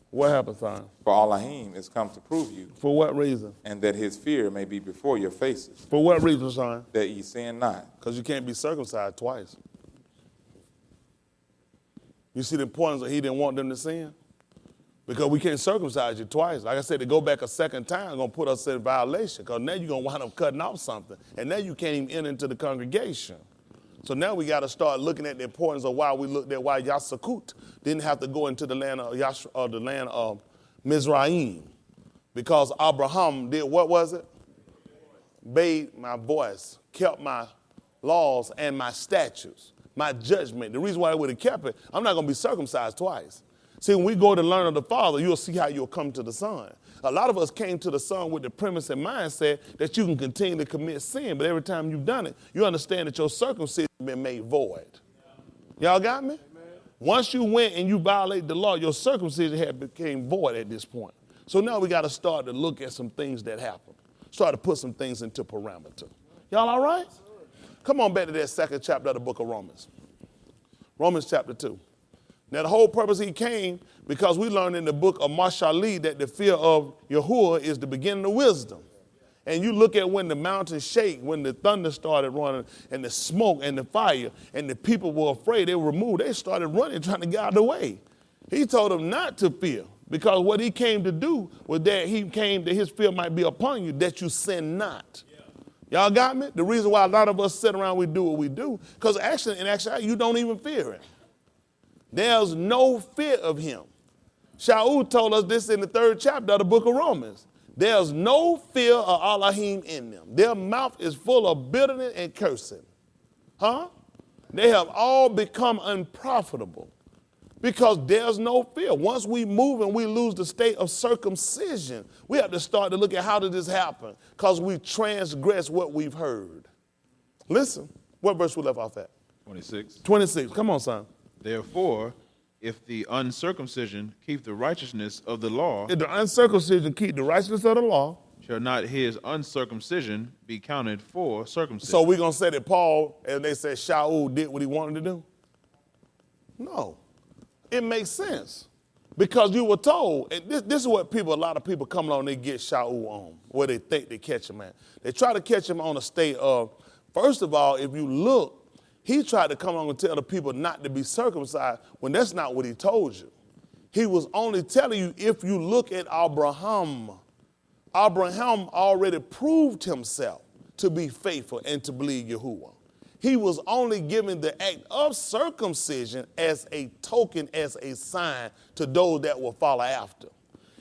What happened, son? For Elohim is come to prove you, For what reason? and that his fear may be before your faces, For what reason, son? that ye sin not. Because you can't be circumcised twice. You see the importance of he didn't want them to sin? Because we can't circumcise you twice. Like I said, to go back a second time is going to put us in violation, because now you're going to wind up cutting off something. And now you can't even enter into the congregation. So now we got to start looking at the importance of why we looked at why Yasakut didn't have to go into the land of Mizraim. Because Abraham did, what was it? Obeyed my voice, kept my laws and my statutes, my judgment. The reason why I would have kept it, I'm not going to be circumcised twice. See, when we go to learn of the Father, you'll see how you'll come to the Son. A lot of us came to the Son with the premise and mindset that you can continue to commit sin, but every time you've done it, you understand that your circumcision has been made void. Y'all got me? Amen. Once you went and you violated the law, your circumcision had became void at this point. So now we got to start to look at some things that happened. Start to put some things into parameter. Y'all all right? Come on back to that second chapter of the book of Romans. Romans chapter 2. Now, the whole purpose he came because we learned in the book of Mashali that the fear of Yahuwah is the beginning of wisdom. And you look at when the mountains shake, when the thunder started running, and the smoke and the fire, and the people were afraid, they were removed. They started running, trying to get out of the way. He told them not to fear, because what he came to do was that he came that his fear might be upon you, that you sin not. Y'all got me? The reason why a lot of us sit around, we do what we do, because actually, in actuality, you don't even fear him. There's no fear of him. Shaul told us this in the 3rd chapter of the book of Romans. There's no fear of Elohim in them. Their mouth is full of bitterness and cursing. Huh? They have all become unprofitable because there's no fear. Once we move and we lose the state of circumcision, we have to start to look at how did this happen, because we transgress what we've heard. Listen, what verse we left off at? 26. 26. Come on, son. Therefore, if the uncircumcision keep the righteousness of the law, If the uncircumcision keep the righteousness of the law, shall not his uncircumcision be counted for circumcision? so we're going to say that Paul, and they said Shaul did what he wanted to do? No. It makes sense. Because you were told, and this is what a lot of people come along, they get Shaul on, where they think they catch him at. They try to catch him on a state of, first of all, if you look, he tried to come along and tell the people not to be circumcised when that's not what he told you. He was only telling you, if you look at Abraham, Abraham already proved himself to be faithful and to believe Yahuwah. He was only given the act of circumcision as a token, as a sign to those that will follow after.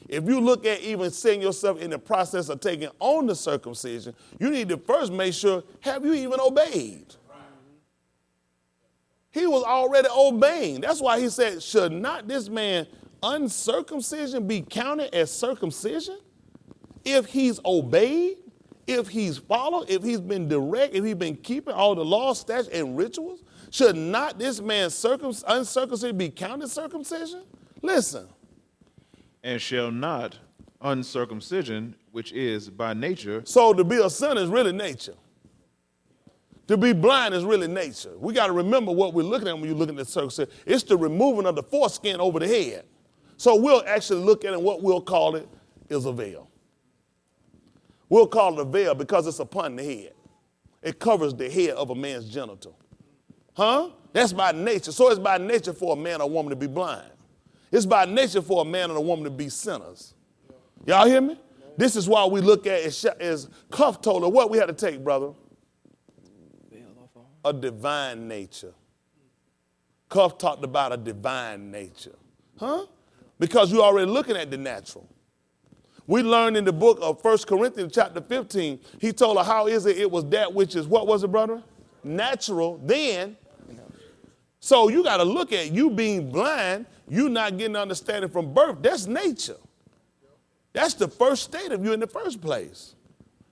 If you look at even setting yourself in the process of taking on the circumcision, you need to first make sure, have you even obeyed? He was already obeying. That's why he said, should not this man uncircumcision be counted as circumcision? If he's obeyed, if he's followed, if he's been direct, if he's been keeping all the laws, statutes, and rituals, should not this man uncircumcision be counted circumcision? Listen. And shall not uncircumcision, which is by nature. So to be a sinner is really nature. To be blind is really nature. We got to remember what we're looking at when you're looking at circumcision. It's the removing of the foreskin over the head. So we'll actually look at it, and what we'll call it is a veil. We'll call it a veil because it's upon the head. It covers the head of a man's genital. Huh? That's by nature. So it's by nature for a man or woman to be blind. It's by nature for a man and a woman to be sinners. Y'all hear me? This is why we look at it as Cuff told her what we had to take, brother. A divine nature. Cuff talked about a divine nature. Huh? Because you're already looking at the natural. We learned in the book of 1 Corinthians chapter 15, he told her how is it was that which is, what was it, brother? Natural then. So you got to look at you being blind, you not getting understanding from birth. That's nature. That's the first state of you in the first place.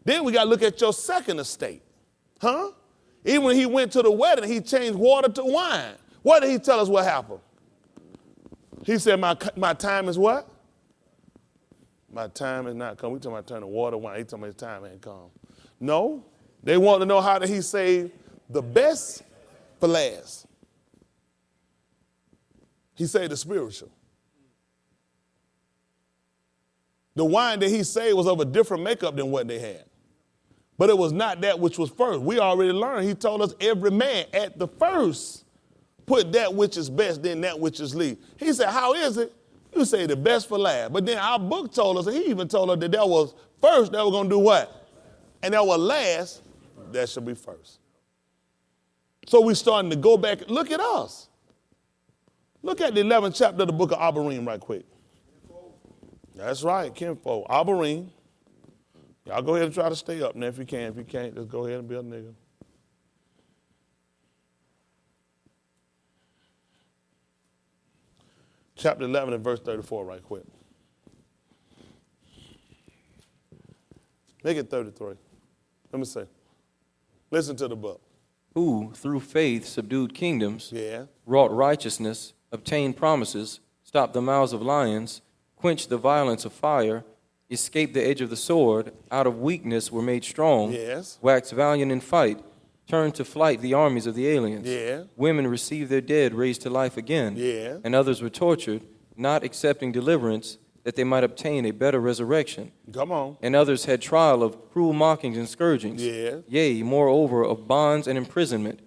Then we got to look at your second estate. Huh? Even when he went to the wedding, he changed water to wine. What did he tell us what happened? He said, my time is what? My time is not come. We talking about turning water to wine. He talking about his time ain't come. No. They want to know how did he save the best for last. He saved the spiritual. The wine that he saved was of a different makeup than what they had. But it was not that which was first. We already learned. He told us every man at the first put that which is best, then that which is least. He said, how is it? You say the best for last. But then our book told us, and he even told us that there was first, that was going to do what? And that was last, that should be first. So we're starting to go back. Look at us. Look at the 11th chapter of the book of Abarim right quick. That's right, kinfolk. Abarim. Y'all go ahead and try to stay up now if you can. If you can't, just go ahead and be a nigga. Chapter 11 and verse 34 right quick. Make it 33. Let me see. Listen to the book. Who, through faith, subdued kingdoms, Yeah. wrought righteousness, obtained promises, stopped the mouths of lions, quenched the violence of fire, escaped the edge of the sword, out of weakness were made strong, Yes. waxed valiant in fight, turned to flight the armies of the aliens. Yeah. Women received their dead raised to life again, Yeah. and others were tortured, not accepting deliverance, that they might obtain a better resurrection. Come on. And others had trial of cruel mockings and scourgings. Yeah. Yea, moreover, of bonds and imprisonment.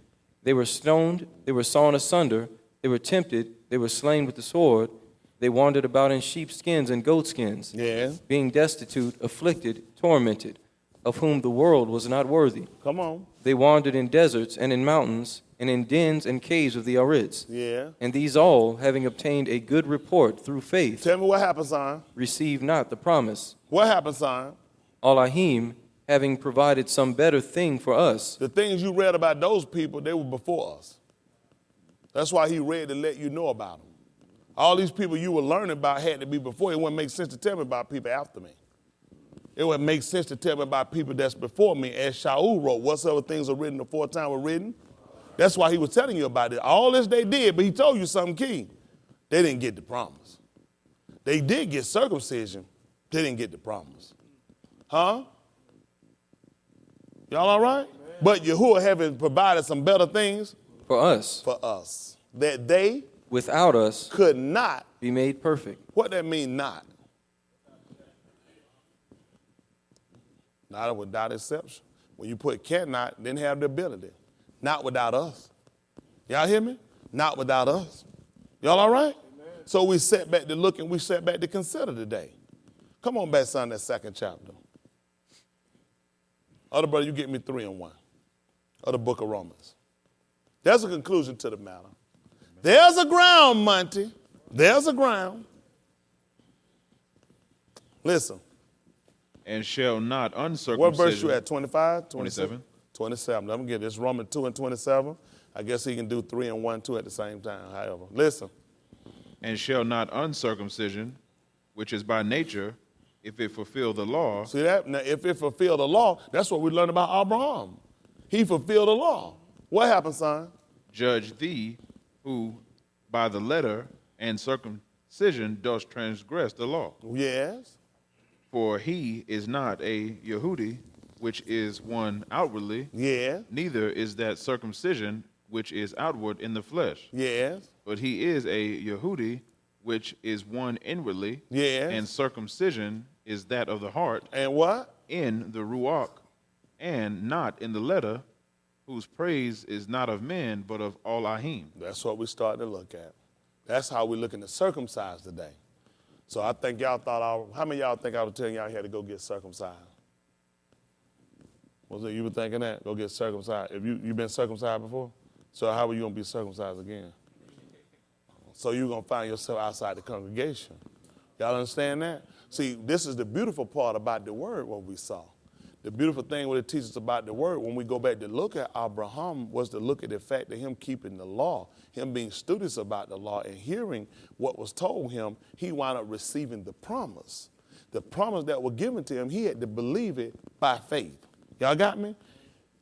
They were stoned, they were sawn asunder, they were tempted, they were slain with the sword. They wandered about in sheepskins and goatskins, Yeah. being destitute, afflicted, tormented, of whom the world was not worthy. Come on. They wandered in deserts and in mountains, and in dens and caves of the Arids. Yeah. And these all, having obtained a good report through faith, Tell me what happened, son. received not the promise. What happened, son? Elohim, having provided some better thing for us. The things you read about those people, they were before us. That's why he read to let you know about them. All these people you were learning about had to be before. It wouldn't make sense to tell me about people after me. It wouldn't make sense to tell me about people that's before me. As Shaul wrote, whatsoever things are written aforetime were written. That's why he was telling you about it. All this they did, but he told you something key. They didn't get the promise. They did get circumcision. They didn't get the promise. Huh? Y'all all right? Amen. But Yahuwah having provided some better things For us, that they without us, could not be made perfect. What that mean, not? Not without exception. When you put cannot, didn't have the ability. Not without us. Y'all hear me? Not without us. Y'all all right? Amen. So we sat back to look and we sat back to consider today. Come on back, son, that second chapter. Other brother, you get me 3 and 1 of the book of Romans. There's a conclusion to the matter. There's a ground, Monty. There's a ground. Listen. And shall not uncircumcision. What verse you at, 25? 27. 27. Let me get this. Romans 2 and 27. I guess he can do 3 and 1, 2 at the same time, however. Listen. And shall not uncircumcision, which is by nature, if it fulfill the law. See that? Now, if it fulfill the law, that's what we learned about Abraham. He fulfilled the law. What happened, son? Judge thee, who by the letter and circumcision dost transgress the law. Yes. For he is not a Yehudi, which is one outwardly. Yes. Neither is that circumcision, which is outward in the flesh. Yes. But he is a Yehudi, which is one inwardly. Yes. And circumcision is that of the heart. And what? In the ruach, and not in the letter, whose praise is not of men, but of all Ahim. That's what we started to look at. That's how we're looking to circumcise today. So I think y'all thought, how many of y'all think I was telling y'all you had to go get circumcised? Was it you were thinking that? Go get circumcised. If you been circumcised before? So how are you going to be circumcised again? So you're going to find yourself outside the congregation. Y'all understand that? See, this is the beautiful part about the word, what we saw. The beautiful thing what it teaches about the word, when we go back to look at Abraham, was to look at the fact that him keeping the law, him being studious about the law and hearing what was told him, he wound up receiving the promise. The promise that was given to him, he had to believe it by faith. Y'all got me?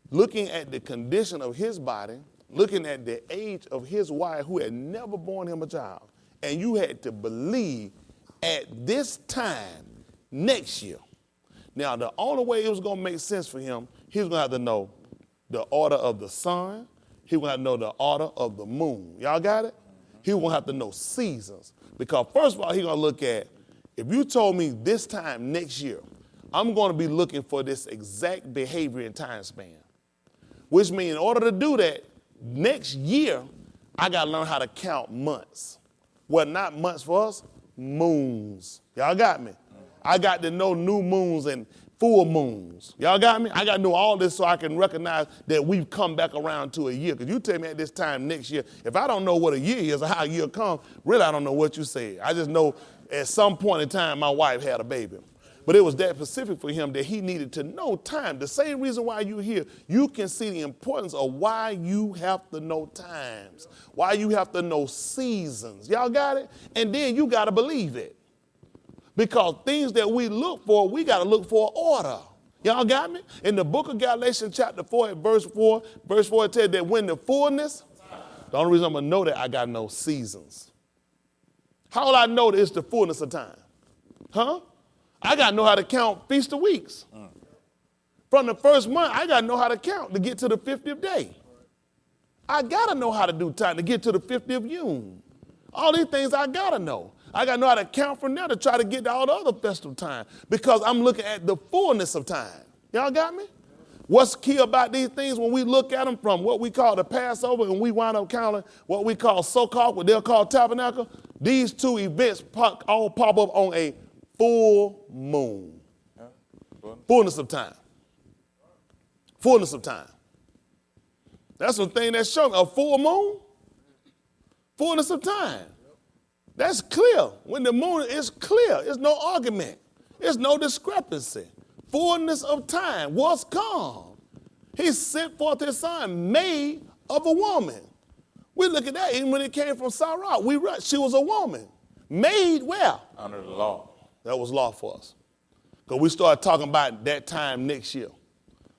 Looking at the condition of his body, looking at the age of his wife who had never borne him a child, and you had to believe at this time next year. Now, the only way it was going to make sense for him, he was going to have to know the order of the sun. He was going to have to know the order of the moon. Y'all got it? He was going to have to know seasons. Because first of all, he's going to look at, if you told me this time next year, I'm going to be looking for this exact behavior and time span. Which means in order to do that, next year, I got to learn how to count months. Well, not months for us, moons. Y'all got me? I got to know new moons and full moons. Y'all got me? I got to know all this so I can recognize that we've come back around to a year. Because you tell me at this time next year, if I don't know what a year is or how a year comes, really I don't know what you said. I just know at some point in time my wife had a baby. But it was that specific for him that he needed to know time. The same reason why you're here, you can see the importance of why you have to know times, why you have to know seasons. Y'all got it? And then you got to believe it. Because things that we look for, we got to look for order. Y'all got me? In the book of Galatians chapter 4 at verse 4 it said that when the fullness, the only reason I'm going to know that I got to know seasons. How will I know that it's the fullness of time? Huh? I got to know how to count feast of weeks. From the first month, I got to know how to count to get to the 50th day. I got to know how to do time to get to the 50th June. All these things I got to know. I got to know how to count from there to try to get to all the other festival time because I'm looking at the fullness of time. Y'all got me? What's key about these things when we look at them from what we call the Passover and we wind up counting what we call Sakah, what they'll call tabernacle, these two events all pop up on a full moon. Fullness of time. Fullness of time. That's the thing that's showing a full moon. Fullness of time. That's clear. When the moon is clear, there's no argument. There's no discrepancy. Fullness of time was come. He sent forth his son, made of a woman. We look at that even when it came from Sarah. She was a woman. Made where? Under the law. That was law for us. Because we started talking about that time next year.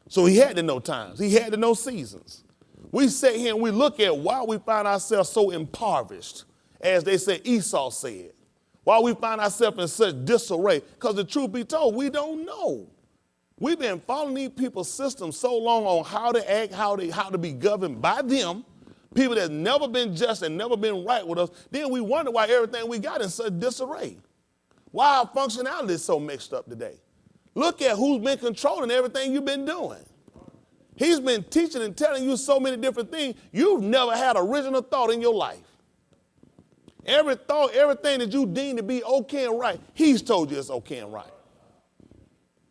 So he had to know times. He had to know seasons. We sit here and we look at why we find ourselves so impoverished. As they say, Esau said. Why we find ourselves in such disarray? Because the truth be told, we don't know. We've been following these people's systems so long on how to act, how to be governed by them, people that's never been just and never been right with us. Then we wonder why everything we got in such disarray. Why our functionality is so mixed up today. Look at who's been controlling everything you've been doing. He's been teaching and telling you so many different things. You've never had original thought in your life. Every thought, everything that you deem to be okay and right, he's told you it's okay and right.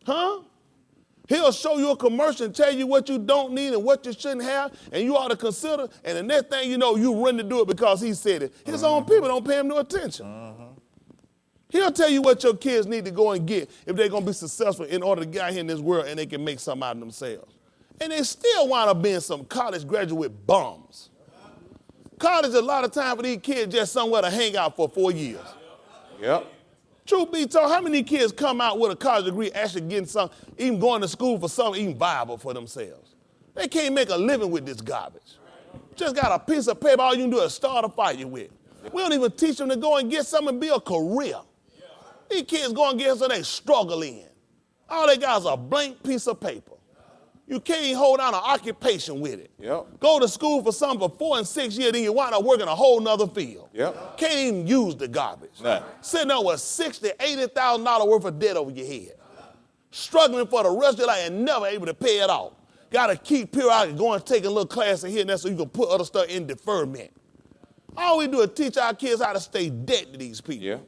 Huh? He'll show you a commercial and tell you what you don't need and what you shouldn't have, and you ought to consider, and the next thing you know, you run to do it because he said it. His own people don't pay him no attention. He'll tell you what your kids need to go and get if they're going to be successful in order to get out here in this world and they can make something out of themselves. And they still wind up being some college graduate bums. College, a lot of time for these kids, just somewhere to hang out for 4 years. Yep. Truth be told, how many kids come out with a college degree actually getting something, even going to school for something even viable for themselves? They can't make a living with this garbage. Just got a piece of paper, all you can do is start a fire with. We don't even teach them to go and get something and build a career. These kids go and get something they struggle in. All they got is a blank piece of paper. You can't even hold down an occupation with it. Yep. Go to school for something for 4 and 6 years, then you wind up working a whole nother field. Yep. Can't even use the garbage. Nah. Sitting there with $60,000, $80,000 worth of debt over your head. Struggling for the rest of your life and never able to pay it off. Got to keep periodically going, taking a little class in here and there so you can put other stuff in deferment. All we do is teach our kids how to stay debt to these people. Yeah.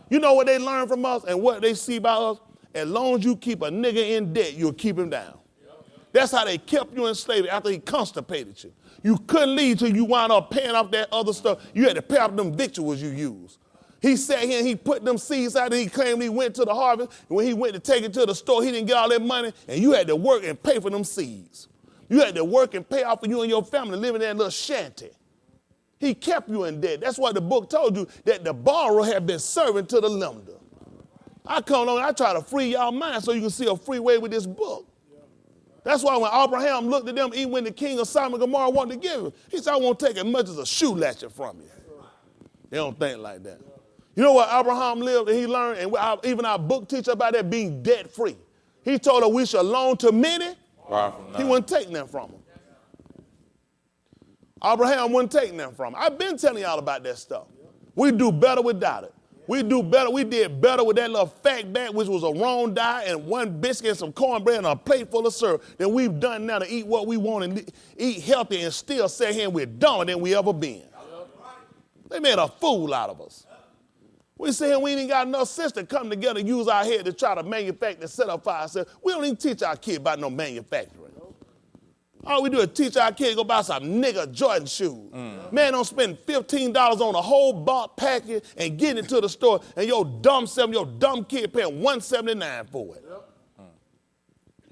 You know what they learn from us and what they see about us? As long as you keep a nigga in debt, you'll keep him down. That's how they kept you in slavery after he constipated you. You couldn't leave till you wound up paying off that other stuff. You had to pay off them victuals you used. He sat here and he put them seeds out and he claimed he went to the harvest. And when he went to take it to the store, he didn't get all that money. And you had to work and pay for them seeds. You had to work and pay off for you and your family living in that little shanty. He kept you in debt. That's why the book told you that the borrower had been serving to the lender. I come along and I try to free y'all mind so you can see a free way with this book. That's why when Abraham looked at them, even when the king of Sodom and Gomorrah wanted to give him, he said, I won't take as much as a shoe latchet from you. They don't think like that. You know what Abraham lived and he learned, and even our book teaches about that being debt-free. He told us we should loan to many. He wouldn't take nothing from them. Abraham wouldn't take nothing from him. I've been telling y'all about that stuff. We do better without it. We do better. We did better with that little fat bag, which was a wrong diet and one biscuit and some cornbread and a plate full of syrup, than we've done now to eat what we want and eat healthy and still sit here and we're dumber than we ever been. They made a fool out of us. We sit here and we ain't got enough sense to come together and use our head to try to manufacture and set up for ourselves. We don't even teach our kids about no manufacturing. All we do is teach our kids go buy some nigga Jordan shoes. Man, don't spend $15 on a whole bulk package and get it to the store, and your dumb kid paying $179 for it.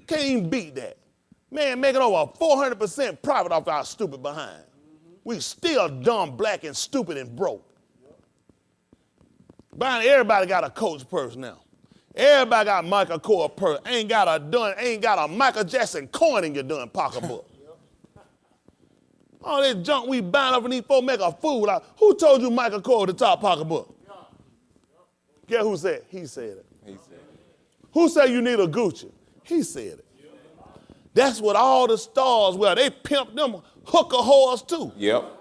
Can't even beat that. Man, making over 400% profit off our stupid behind. We still dumb, black, and stupid and broke. Everybody got a Coach purse now. Everybody got Michael Kors purse. Ain't got a Michael Jackson coin in your darn pocketbook. All that junk we buying up and these folks make a fool out. Who told you Michael Kors the top pocketbook? Guess who said it? He said it. He said it. Who said you need a Gucci? He said it. That's what all the stars wear. They pimp them hooker whores too. Yep.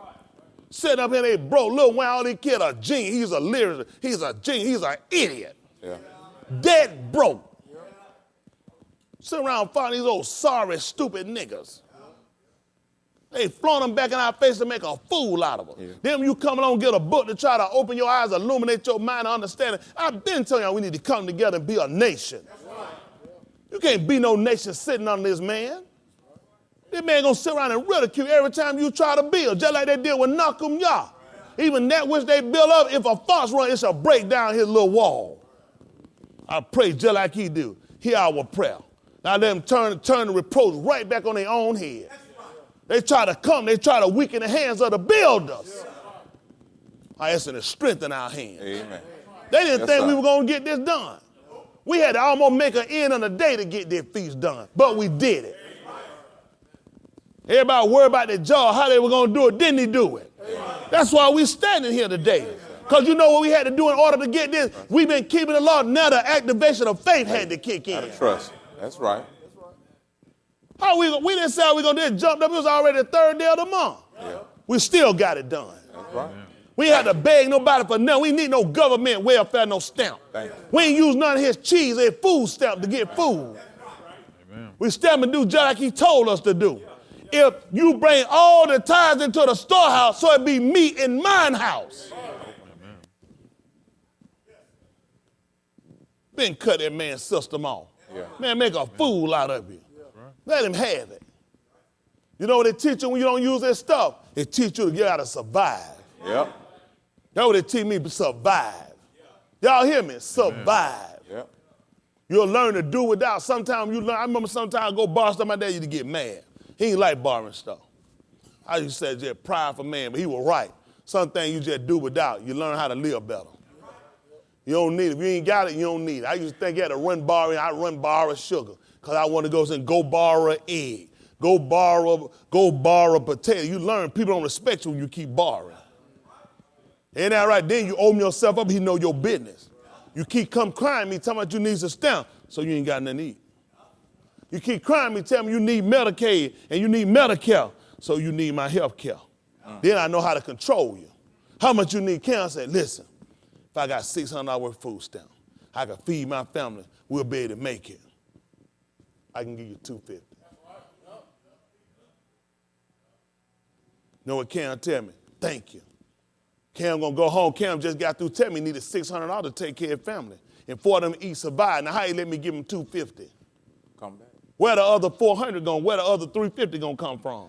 Sitting up here, they broke. Lil Wayne, all these kids are genius. He's a lyricist. He's a genius. He's an idiot. Yeah. Dead broke. Sit around finding these old sorry, stupid niggas. They flaunt them back in our face to make a fool out of us. Yeah. Then you come along and get a book to try to open your eyes, illuminate your mind, and understand it. I've been telling y'all we need to come together and be a nation. You can't be no nation sitting under this man. This man gonna sit around and ridicule every time you try to build, just like they did with Nakum Yah. Even that which they build up, if a fox run, it shall break down his little wall. I pray just like he do. Hear our prayer. Now let them turn the reproach right back on their own head. They try to weaken the hands of the builders. I ask them to strengthen our hands. Amen. They didn't think we were going to get this done. We had to almost make an end on the day to get this feast done, but we did it. Everybody worried about their job, how they were going to do it, didn't he do it? That's why we're standing here today. Because you know what we had to do in order to get this? We've been keeping the law. Now the activation of faith had to kick in. Trust. That's right. We didn't say we going to do it. Jumped up. It was already the third day of the month. Yeah. We still got it done. That's right. We had to beg nobody for nothing. We need no government welfare, no stamp. Thank you. We ain't use none of his cheese, his food stamp to get food. Amen. We stamp and do just like he told us to do. If you bring all the tithes into the storehouse, so it be meat in mine house. Then cut that man's system off. Yeah. Man, make a fool out of you. Let him have it. You know what they teach you when you don't use that stuff? They teach you you got to survive. Yep. That's what they teach me, survive. Y'all hear me? Survive. Yep. You'll learn to do without. Sometimes you learn. I remember sometimes I go borrow stuff, my dad used to get mad. He ain't like borrowing stuff. I used to say just prideful man, but he was right. Some things you just do without. You learn how to live better. You don't need it. If you ain't got it, you don't need it. I used to think you had to run borrowing. I run borrow sugar because I want to go and go borrow an egg. Go borrow a potato. You learn people don't respect you when you keep borrowing. Ain't that right? Then you open yourself up, he know your business. You keep come crying me, telling me you need some stamp, so you ain't got nothing to eat. You keep crying me, telling me you need Medicaid and you need Medicare, so you need my health care. Then I know how to control you. How much you need care? I say, listen, if I got $600 worth of food stamp, I can feed my family, we'll be able to make it. I can give you $250. You know what Cam tell me? Thank you. Cam gonna go home. Cam just got through telling me he needed $600 to take care of family. And 4 of them eat survive. Now how you let me give him $250? Come back. Where the other 400 going? Where the other 350 gonna come from?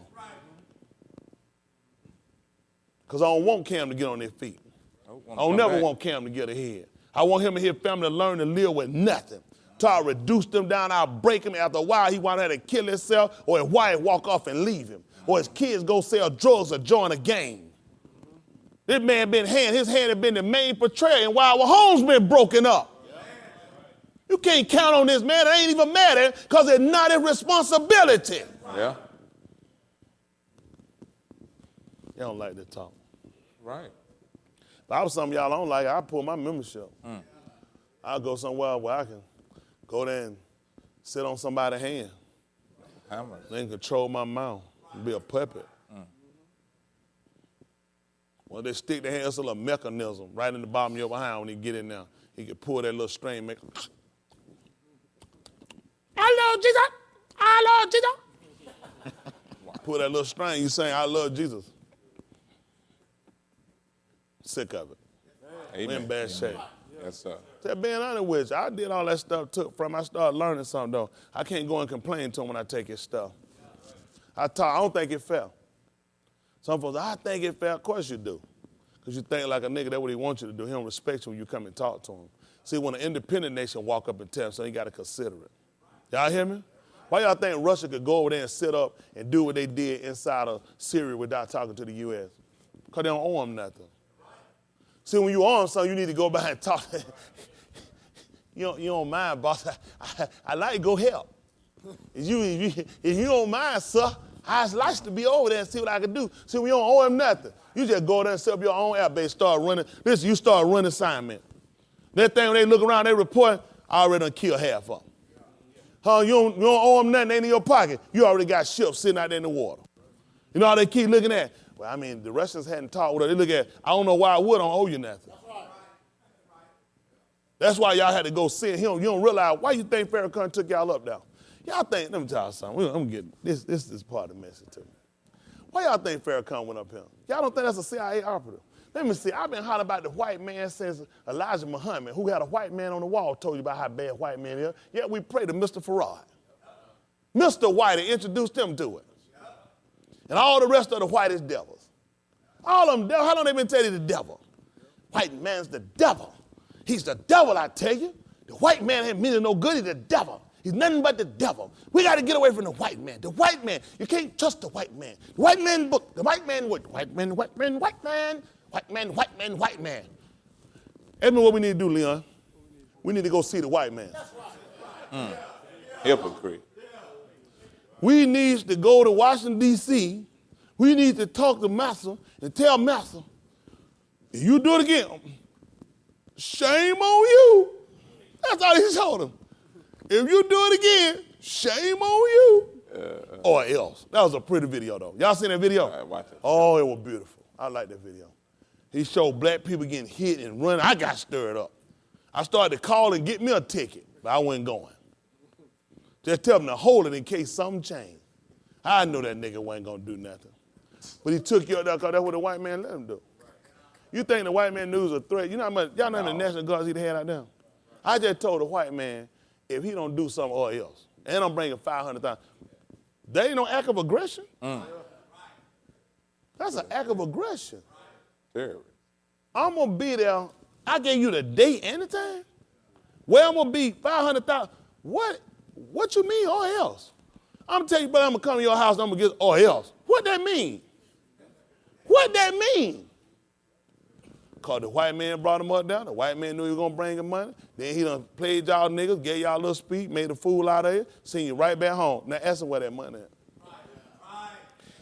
Because I don't want Cam to get on their feet. I don't never want Cam to get ahead. I want him and his family to learn to live with nothing. Till I reduce them down, I'll break him. After a while, he want to kill himself, or his wife walk off and leave him, or his kids go sell drugs or join a gang. This man his hand had been the main portrayer, and while our homes been broken up. You can't count on this man. It ain't even matter because it's not his responsibility. Yeah. You don't like to talk. Right. But I was something y'all don't like. I pull my membership. I'll go somewhere where I can go there and sit on somebody's hand. Hammer. Then control my mouth and be a puppet. Well, they stick their hands to a little mechanism right in the bottom of your behind when he get in there. He can pull that little string, make I love Jesus. I love Jesus. Pull that little string, you saying, I love Jesus. Sick of it. Amen. We're in bad shape. Yes, sir. Just being honest with you, I did all that stuff I started learning something, though. I can't go and complain to him when I take his stuff. I don't think it fair. Some folks, I think it fair. Of course you do. Because you think like a nigga, that's what he wants you to do. He don't respect you when you come and talk to him. See, when an independent nation walk up and tell him, so he got to consider it. Y'all hear me? Why y'all think Russia could go over there and sit up and do what they did inside of Syria without talking to the U.S.? Because they don't owe them nothing. See, when you owe them something, you need to go back and talk. You don't mind, boss. I like to go help. If you don't mind, sir, I'd like to be over there and see what I can do. See, we don't owe him nothing. You just go there and set up your own app base, start running. Listen, you start running assignment. That thing, when they look around, they report, I already done killed half of them. You don't owe them nothing, they ain't in your pocket. You already got ships sitting out there in the water. You know how they keep looking at? Well, I mean, the Russians hadn't talked with her. They look at, I don't know why I don't owe you nothing. That's why y'all had to go see him. You don't realize, why you think Farrakhan took y'all up there? Y'all think, let me tell you something. I'm getting, this is part of the message too. Why y'all think Farrakhan went up here? Y'all don't think that's a CIA operative? Let me see, I've been hollering about the white man since Elijah Muhammad, who had a white man on the wall, told you about how bad white man is. Yet we pray to Mr. Farad. Mr. Whitey introduced him to it. And all the rest of the white is devils. All of them devils. How long they been telling you the devil? White man's the devil. He's the devil, I tell you. The white man ain't meaning no good. He's the devil. He's nothing but the devil. We got to get away from the white man. The white man, you can't trust the white man. The white man book, the white man what? White man, white man, white man, white man, white man, white man. That's what we need to do, Leon. We need to go see the white man. Hypocrite. We need to go to Washington, D.C. We need to talk to Massa and tell Massa, if you do it again, shame on you. That's all he told him. If you do it again, shame on you. Or else. That was a pretty video, though. Y'all seen that video? All right, watch it. Oh, it was beautiful. I like that video. He showed black people getting hit and running. I got stirred up. I started to call and get me a ticket, but I wasn't going. Just tell him to hold it in case something changed. I knew that nigga wasn't going to do nothing. But he took you up there because that's what the white man let him do. You think the white man knew was a threat? You know how much, y'all know how many National Guards he'd had out there? I just told the white man, if he don't do something or else. And I'm bringing 500,000. That ain't no act of aggression. That's an act of aggression. Terrible. I'm going to be there. I gave you the date and the time. Where I'm going to be 500,000. What you mean or else? I'm telling you, but I'm going to come to your house and I'm going to get or else. What that mean? What that mean? Because the white man brought him up there. The white man knew he was going to bring him money. Then he done played y'all niggas, gave y'all a little speech, made a fool out of you, sent you right back home. Now ask him where that money at.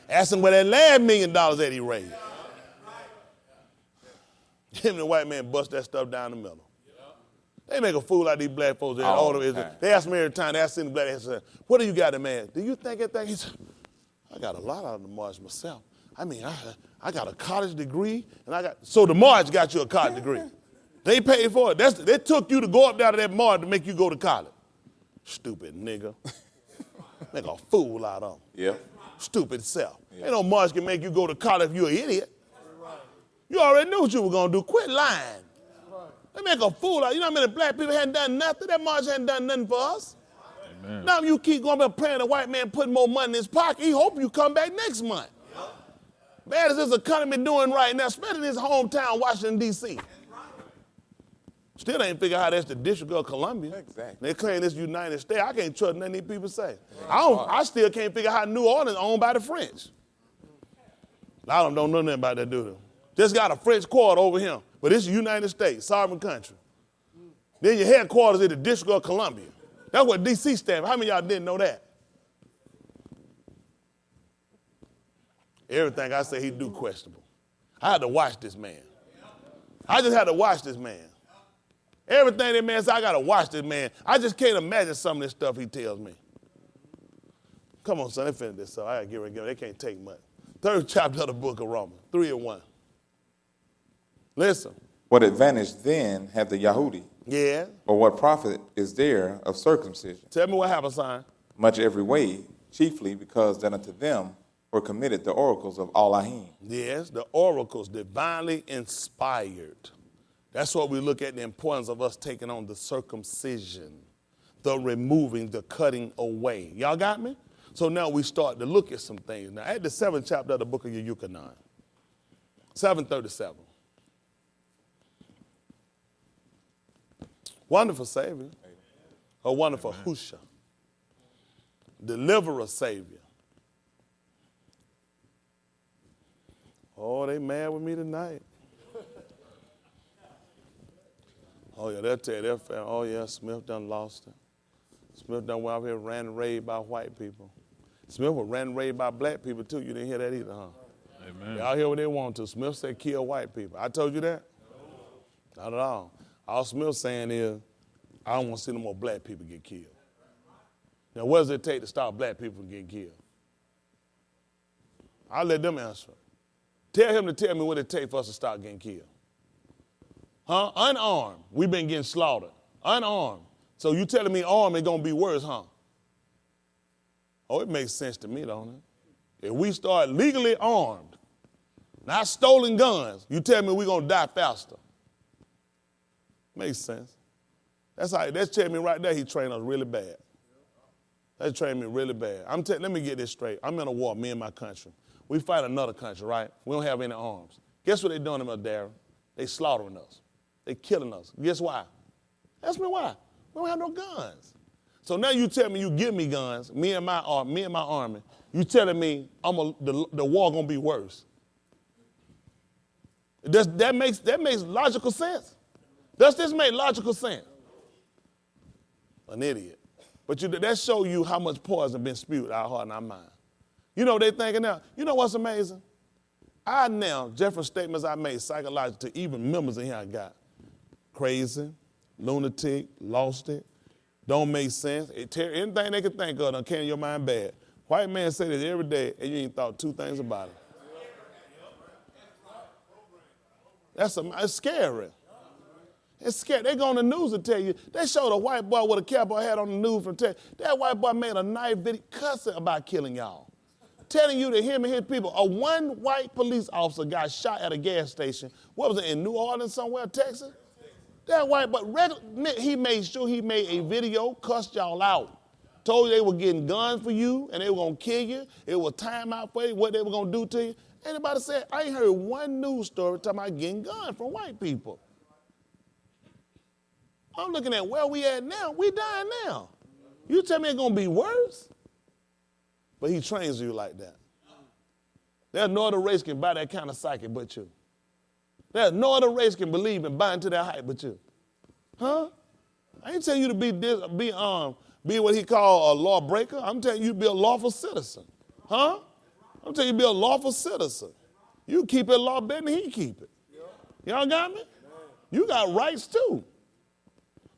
Ask him where that last $1 million that he raised. Him and the white man bust that stuff down the middle. They make a fool out of these black folks. They ask me every time, they ask the black, they say, what do you got, man? Do you think that thing? He said, I got a lot out of the march myself. I mean, I got a college degree, and so the march got you a college degree. They paid for it. They took you to go up there to that march to make you go to college. Stupid nigga. Make a fool out of them. Yeah. Stupid self. Yeah. Ain't no march can make you go to college if you're an idiot. You already knew what you were going to do. Quit lying. They make a fool out of you. Know how many black people hadn't done nothing? That march hadn't done nothing for us. Amen. Now you keep going up praying the white man putting more money in his pocket. He hope you come back next month. Bad as this economy doing right now, especially in his hometown, Washington, D.C. Still ain't figure out how that's the District of Columbia. Exactly. They claim this United States. I can't trust nothing these people say. I still can't figure out how New Orleans is owned by the French. A lot of them don't know nothing about that, do they? Just got a French quarter over him, but it's the United States, sovereign country. Then your headquarters is the District of Columbia. That's what D.C. stands for. How many of y'all didn't know that? Everything I say he do questionable. I had to watch this man. I just had to watch this man. Everything that man said, I got to watch this man. I just can't imagine some of this stuff he tells me. Come on, son, they finish this up. I got to get ready to go. They can't take much. 3rd chapter of the book of Romans, 3:1. Listen. What advantage then have the Yahudi? Yeah. Or what profit is there of circumcision? Tell me what happened, son. Much every way, chiefly because that unto them were committed the oracles of Elohim. Yes, the oracles, divinely inspired. That's what we look at, the importance of us taking on the circumcision, the removing, the cutting away. Y'all got me? So now we start to look at some things. Now, at the 7th chapter of the book of Yucatan, 7:37. Wonderful Savior, a wonderful Husha, deliverer Savior. Oh, they mad with me tonight. Oh, yeah, they'll tell you their family, oh, yeah, Smith done lost it. Smith done went out here and ran and raised by white people. Smith was ran and raised by black people, too. You didn't hear that either, huh? Amen. Y'all hear what they want to. Smith said kill white people. I told you that? No. Not at all. All Smith's saying is, I don't want to see no more black people get killed. Now, what does it take to stop black people from getting killed? I'll let them answer it. Tell him to tell me what it takes for us to stop getting killed. Huh? Unarmed. We've been getting slaughtered. Unarmed. So you telling me armed is going to be worse, huh? Oh, it makes sense to me, don't it? If we start legally armed, not stolen guns, you tell me we're going to die faster. Makes sense. That's telling me right there he trained us really bad. That trained me really bad. Let me get this straight. I'm in a war, me and my country. We fight another country, right? We don't have any arms. Guess what they're doing to us, Darren? They slaughtering us. They killing us. Guess why? Ask me why. We don't have no guns. So now you tell me you give me guns, me and my army. You telling me the war gonna be worse. That makes logical sense. Does this make logical sense? An idiot. But that shows you how much poison been spewed out of our heart and our mind. You know what they thinking now? You know what's amazing? different statements I made psychologically to even members in here I got. Crazy, lunatic, lost it, don't make sense. Anything they can think of done carry your mind bad. White man say this every day and you ain't thought two things about it. It's scary. It's scary. They go on the news and tell you. They showed a white boy with a cowboy hat on the news from that white boy made a knife video cussing about killing y'all. Telling you that him and his people, one white police officer got shot at a gas station. What was it, in New Orleans somewhere, Texas? That white, but he made sure he made a video, cussed y'all out. Told you they were getting guns for you and they were going to kill you. It was time out for you, what they were going to do to you. Anybody said, I ain't heard one news story talking about getting guns from white people. I'm looking at where we at now. We dying now. You tell me it's going to be worse? But he trains you like that. There's no other race can buy that kind of psyche but you. There's no other race can believe and buy into that hype but you. Huh? I ain't telling you to be what he called a lawbreaker. I'm telling you to be a lawful citizen. Huh? I'm telling you to be a lawful citizen. You keep it law better than he keep it. Y'all got me? You got rights too.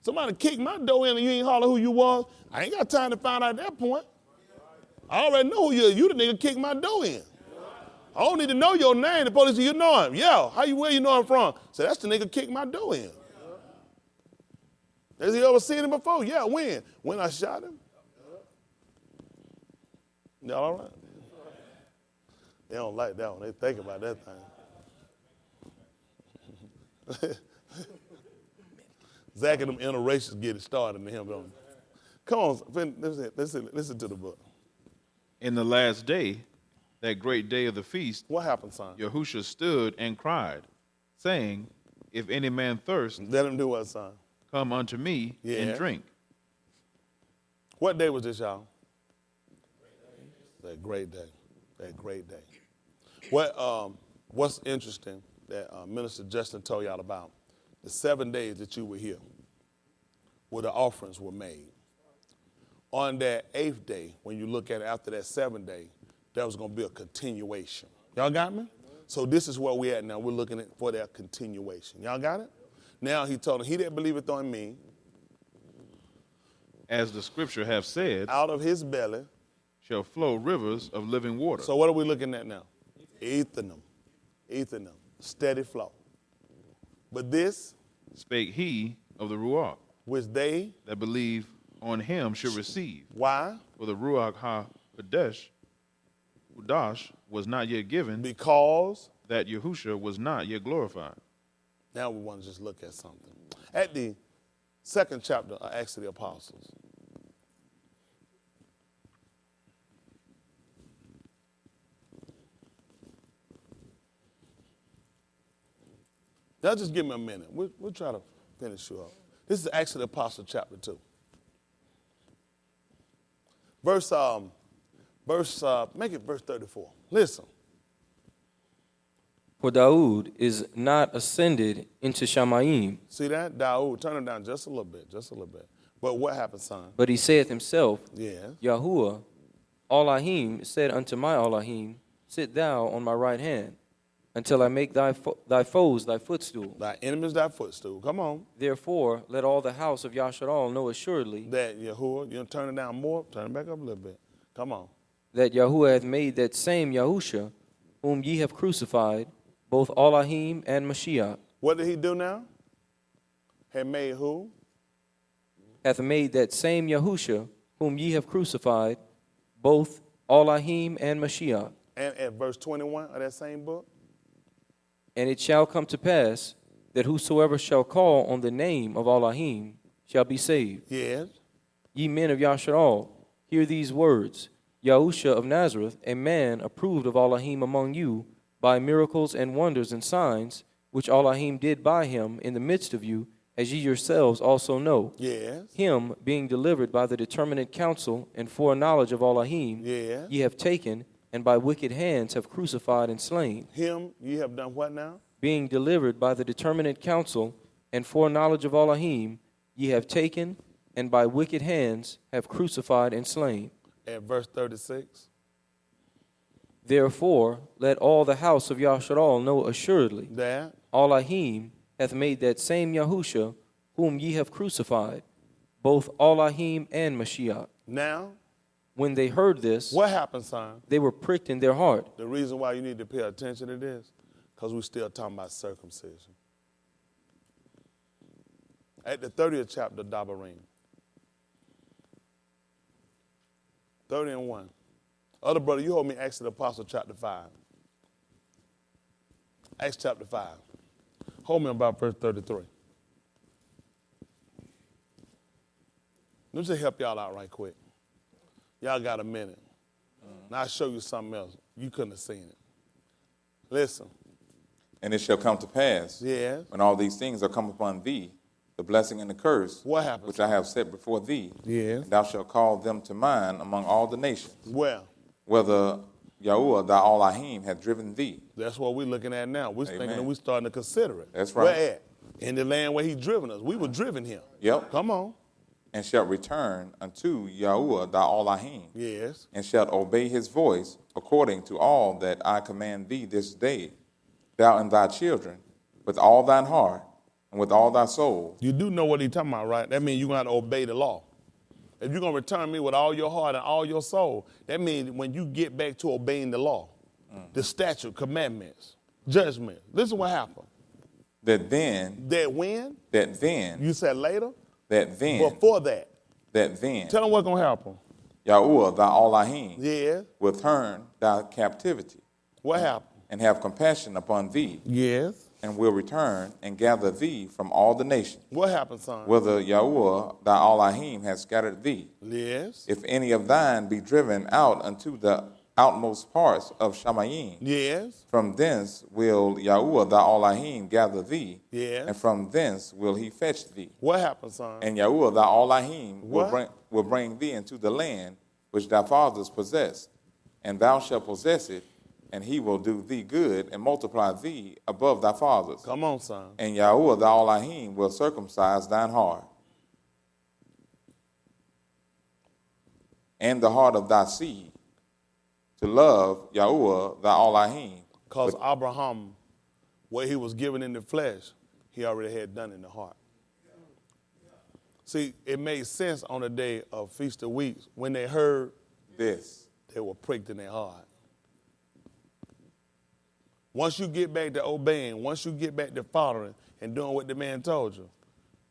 Somebody kicked my door in and you ain't holler who you was. I ain't got time to find out at that point. I already know who you are. You the nigga kicked my door in. I don't need to know your name. The police say, you know him. Yeah, where you know him from? So that's the nigga kicked my door in. Has he ever seen him before? Yeah, when? When I shot him. Y'all all right? They don't like that one. They think about that thing. Zach and them interracials get it started in him, don't they? Come on, listen to the book. In the last day, that great day of the feast, What happened, son? Yahushua stood and cried, saying, if any man thirst, Let him do what, son? come unto me and drink. What day was this, y'all? That great day. That great day. What's interesting that Minister Justin told y'all about, the 7 days that you were here, where the offerings were made. On that 8th day, when you look at it after that 7th day, there was going to be a continuation. Y'all got me? So this is where we're at now. We're looking for that continuation. Y'all got it? Now he told him, he that believeth on me, as the scripture have said, out of his belly shall flow rivers of living water. So what are we looking at now? Ethanum, steady flow. But this spake he of the Ruach, which they that believe on him should receive. Why? For the Ruach HaKodesh, Udash, was not yet given, Because that Yahushua was not yet glorified. now we want to just look at something. At the 2nd chapter of Acts of the Apostles, now just give me a minute. We'll try to finish you up. This is Acts of the Apostles, chapter 2. Make it verse 34. Listen. For Daud is not ascended into Shamayim, See that? Daud, turn it down just a little bit. But what happened, son? but he saith himself, Yes. Yahuwah, Elohim said unto my Elohim, sit thou on my right hand, until I make thy foes thy footstool. Thy enemies thy footstool. Come on. Therefore, let all the house of Yasharal know assuredly That Yahuwah, you turn it down more, turn it back up a little bit. Come on. that Yahuwah hath made that same Yahusha, whom ye have crucified, both Elohim and Mashiach. What did he do now? Had made who? Hath made that same Yahusha, whom ye have crucified, both Elohim and Mashiach. And at verse 21 of that same book? And it shall come to pass that whosoever shall call on the name of Elohim shall be saved. Yes. Ye men of Yasharal, hear these words. Yahusha of Nazareth, a man approved of Elohim among you, by miracles and wonders and signs, which Elohim did by him in the midst of you, as ye yourselves also know. Yes. Him, being delivered by the determinate counsel and foreknowledge of Elohim, Yes. ye have taken, and by wicked hands have crucified and slain. Him, ye have done what now? Being delivered by the determinate counsel and foreknowledge of Elohim, ye have taken, and by wicked hands have crucified and slain. At verse 36. Therefore, let all the house of Yasharal know assuredly, That. Elohim hath made that same Yahusha, whom ye have crucified, both Elohim and Mashiach. Now, When they heard this, what happened, son? they were pricked in their heart. The reason why you need to pay attention to this, because we're still talking about circumcision. At the 30th chapter of Dabarim, 30 and 1. Other brother, you hold me Acts of the Apostle chapter 5. Acts chapter 5. Hold me about verse 33. Let me just help y'all out right quick. Y'all got a minute. Now I'll show you something else. You couldn't have seen it. Listen. And it shall come to pass, Yes. when all these things are come upon thee, the blessing and the curse, What happens? which I have set before thee, Yes. and thou shalt call them to mind among all the nations, Well, whether Yahuwah thy Elohim hath driven thee. that's what we're looking at now. We're thinking Amen. that we're starting to consider it. That's right. Where at? In the land where he driven us. We were driven here. Yep. Come on. And shalt return unto Yahuwah thy Elohim, Yes. and shalt obey his voice according to all that I command thee this day, thou and thy children, with all thine heart and with all thy soul. You do know what he's talking about, right? That means you're going to obey the law. If you're going to return me with all your heart and all your soul, that means when you get back to obeying the law, the statute, commandments, judgment. Listen what happened. That then, You said later? that then, Before that. that then, Tell them what's going to happen. Yahuwah thy Elohim Yes. will turn thy captivity What happened? and have compassion upon thee, Yes. and will return and gather thee from all the nations, What happened, son? whither Yahuwah thy Elohim has scattered thee. Yes. If any of thine be driven out unto the outmost parts of Shamayim, Yes. from thence will Yahuwah thy Elohim gather thee, Yes. and from thence will he fetch thee. What happened, son? And Yahuwah thy Elohim What? will bring thee into the land which thy fathers possessed, and thou shalt possess it, and he will do thee good and multiply thee above thy fathers. Come on, son. And Yahuwah thy Elohim will circumcise thine heart, and the heart of thy seed, to love Yahuwah thy Elohim. Because Abraham, what he was given in the flesh, he already had done in the heart. See, it made sense on the day of Feast of Weeks. When they heard This. they were pricked in their heart. Once you get back to obeying, once you get back to following and doing what the man told you,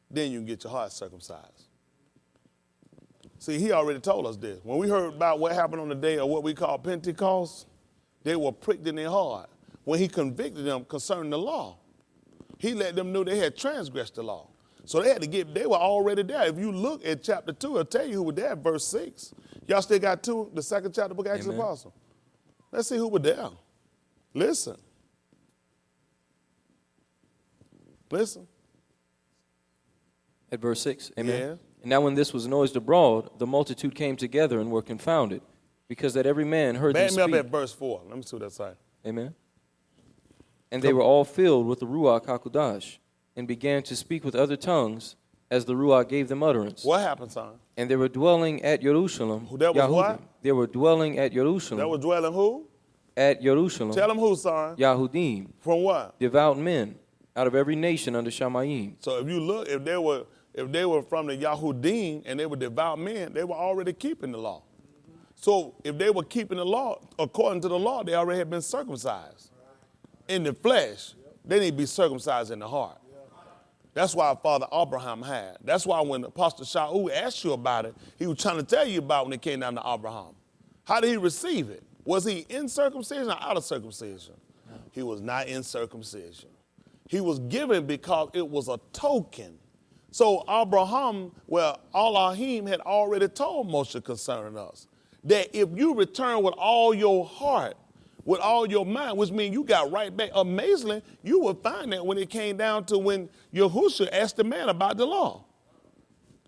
then you can get your heart circumcised. See, he already told us this. When we heard about what happened on the day of what we call Pentecost, they were pricked in their heart. When he convicted them concerning the law, he let them know they had transgressed the law. So they were already there. If you look at chapter 2, it'll tell you who was there, verse 6. Y'all still got 2, the second chapter of the book of Acts of the Apostles. Let's see who was there. Listen. Listen. At verse 6, amen. Yeah. And now when this was noised abroad, the multitude came together and were confounded, because that every man heard them Back me up speak. at verse 4. Let me see what that say. Amen. And they were all filled with the Ruach HaKodesh, and began to speak with other tongues, as the Ruach gave them utterance. What happened, son? And they were dwelling at Jerusalem. Who that was Yahudim. what? They were dwelling at Jerusalem. That was dwelling who? At Jerusalem. Tell them who, son. Yahudim, From what? devout men, out of every nation under Shamayim. So if you look, if they were from the Yahudim and they were devout men, they were already keeping the law. So if they were keeping the law, according to the law, they already had been circumcised. In the flesh, they need to be circumcised in the heart. That's why Father Abraham had. That's why when Apostle Shaul asked you about it, he was trying to tell you about when it came down to Abraham. How did he receive it? Was he in circumcision or out of circumcision? He was not in circumcision. He was given because it was a token. So Abraham, Elohim had already told Moshe concerning us that if you return with all your heart, with all your mind, which means you got right back. Amazingly, you will find that when it came down to when Yahushua asked the man about the law.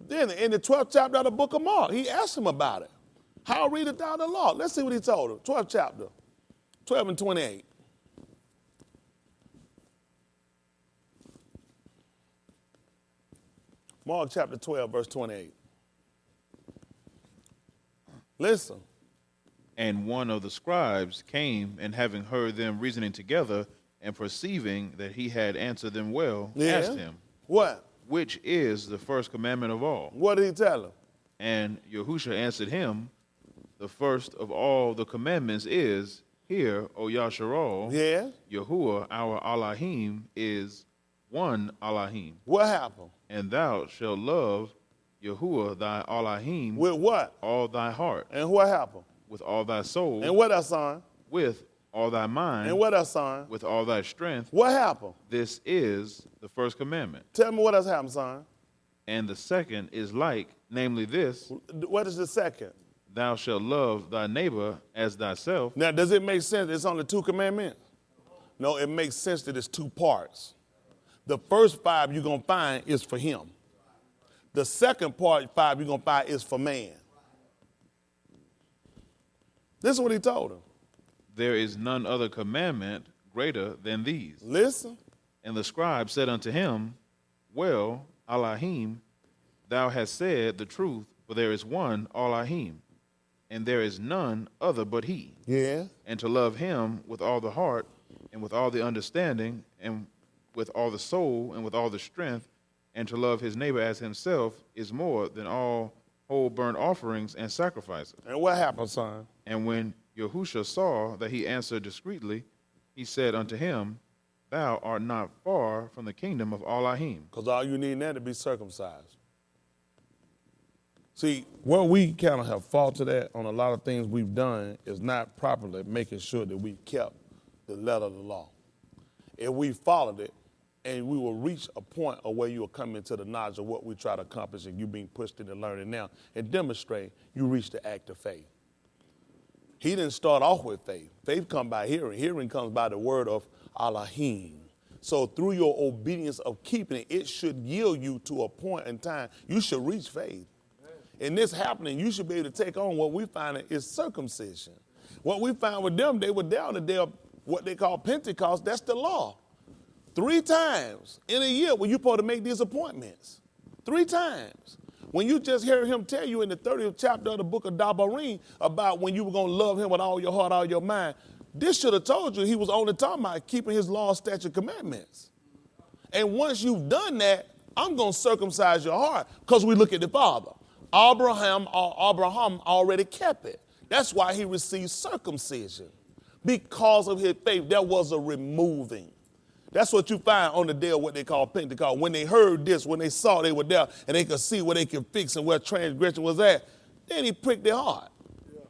Then in the 12th chapter of the book of Mark, he asked him about it. How readeth thou the law? Let's see what he told him. 12th chapter, 12 and 28. Mark chapter 12, verse 28. Listen. And one of the scribes came, and having heard them reasoning together, and perceiving that he had answered them well, asked him, What? which is the first commandment of all? What did he tell him? And Yahushua answered him, the first of all the commandments is, Hear, O Yasharal, Yeah. Yahuwah our Elohim is one Elohim, What happened? and thou shalt love Yahuwah thy Elohim With what? all thy heart, And what happened? with all thy soul, And what else, son? with all thy mind, And what else, son? with all thy strength. What happened? This is the first commandment. Tell me what else happened, son. And the second is like, namely this, What is the second? thou shalt love thy neighbor as thyself. Now, does it make sense it's only 2 commandments? No, it makes sense that it's 2 parts. The first 5 you're going to find is for him. The second part 5 you're going to find is for man. This is what he told him. There is none other commandment greater than these. Listen. And the scribe said unto him, Well, Elohim, thou hast said the truth, for there is one Elohim, and there is none other but he. Yeah. And to love him with all the heart, and with all the understanding, and with all the soul, and with all the strength, and to love his neighbor as himself is more than all whole burnt offerings and sacrifices. And what happened, son? And when Yahusha saw that he answered discreetly, he said unto him, Thou art not far from the kingdom of Elohim. Because all you need now to be circumcised. See, where we kind of have faulted at on a lot of things we've done is not properly making sure that we kept the letter of the law. If we followed it, and we will reach a point of where you will come into the knowledge of what we try to accomplish, and you being pushed into learning now and demonstrate, you reach the act of faith. He didn't start off with faith. Faith comes by hearing. Hearing comes by the word of Elohim. So through your obedience of keeping it, it should yield you to a point in time. You should reach faith. And this happening, you should be able to take on what we find is circumcision. What we found with them, they were down the day of what they call Pentecost. That's the law. 3 times in a year when you're supposed to make these appointments. 3 times. When you just hear him tell you in the 30th chapter of the book of Dabarim about when you were going to love him with all your heart, all your mind, this should have told you he was only talking about keeping his law, statute, commandments. And once you've done that, I'm going to circumcise your heart, because we look at the Father. Abraham already kept it. That's why he received circumcision. Because of his faith, there was a removing. That's what you find on the day of what they call Pentecost. When they heard this, when they saw they were there and they could see where they could fix and where transgression was at, then he pricked their heart. Yeah.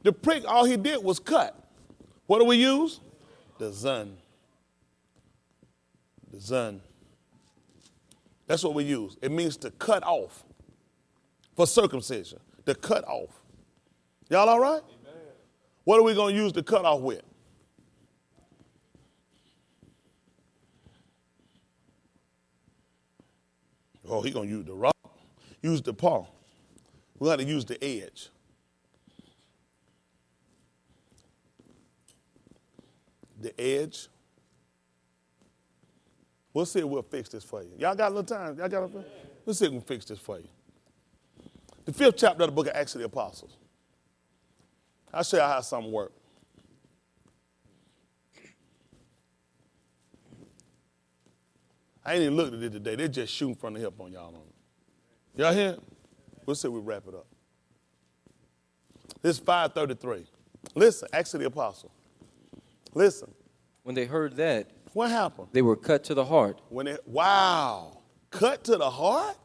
The prick, all he did was cut. What do we use? The zun. The zun. That's what we use. It means to cut off. For circumcision, to cut off. Y'all all right? Amen. What are we going to use to cut off with? Oh, he's going to use the rock. Use the paw. We're going to use the edge. The edge. We'll see if we'll fix this for you. Y'all got a little time? Y'all got a Let's see if we can fix this for you. The 5th chapter of the book of Acts of the Apostles. I'll show you how something works. I ain't even looked at it today. They're just shooting from the hip on y'all on it. Y'all hear? We'll see if we wrap it up. This is 5:33. Listen, Acts of the Apostles. Listen. When they heard that, what happened? They were cut to the heart. Wow. Cut to the heart?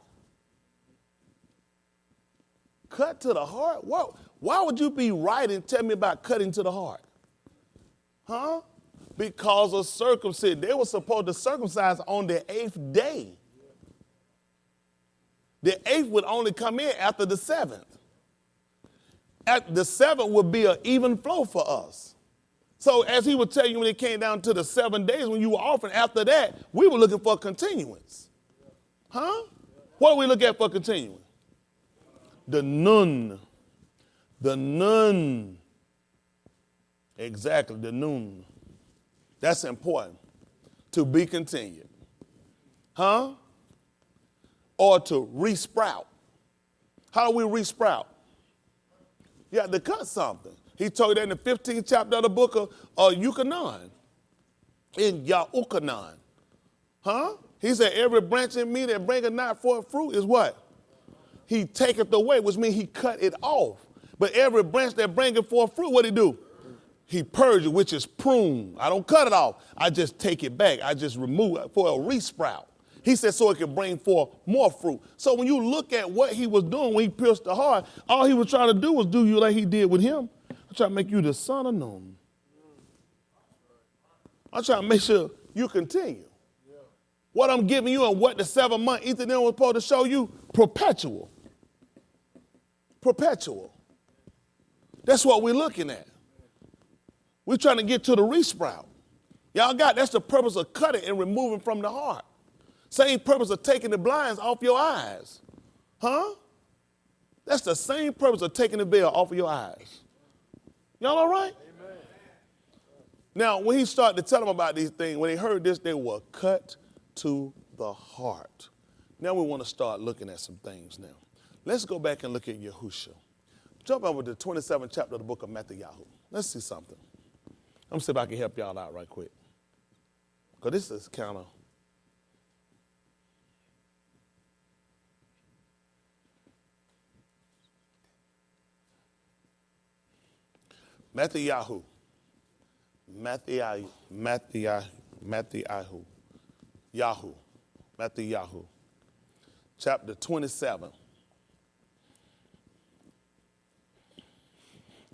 Cut to the heart? Why would you be right and tell me about cutting to the heart? Huh? Because of circumcision. They were supposed to circumcise on the 8th day. The 8th would only come in after the 7th. At the 7th would be an even flow for us. So as he would tell you when it came down to the 7 days when you were offering, after that, we were looking for continuance. Huh? What do we look at for continuance? The nun. The nun. Exactly, the nun. That's important. To be continued. Huh? Or to resprout. How do we resprout? You have to cut something. He told you that in the 15th chapter of the book of Yuchanan. In Yahuchanan. Huh? He said, every branch in me that bringeth not forth fruit is what? He taketh away, which means he cut it off. But every branch that bringeth forth fruit, what he do? He purge it, which is prune. I don't cut it off. I just take it back. I just remove it for a resprout. He said so it can bring forth more fruit. So when you look at what he was doing when he pierced the heart, all he was trying to do was do you like he did with him. I'm trying to make you the son of Nun. I'm trying to make sure you continue. What I'm giving you and what the 7-month ether was supposed to show you, perpetual. Perpetual. That's what we're looking at. We're trying to get to the re-sprout. Y'all got, that's the purpose of cutting and removing from the heart. Same purpose of taking the blinds off your eyes. Huh? That's the same purpose of taking the veil off of your eyes. Y'all all right? Amen. Now, when he started to tell them about these things, when they heard this, they were cut to the heart. Now we want to start looking at some things now. Let's go back and look at Yahushua. Jump over to the 27th chapter of the book of Matthew. Let's see something. I'm going to see if I can help y'all out right quick. Because this is kind of... Matthew. Chapter 27.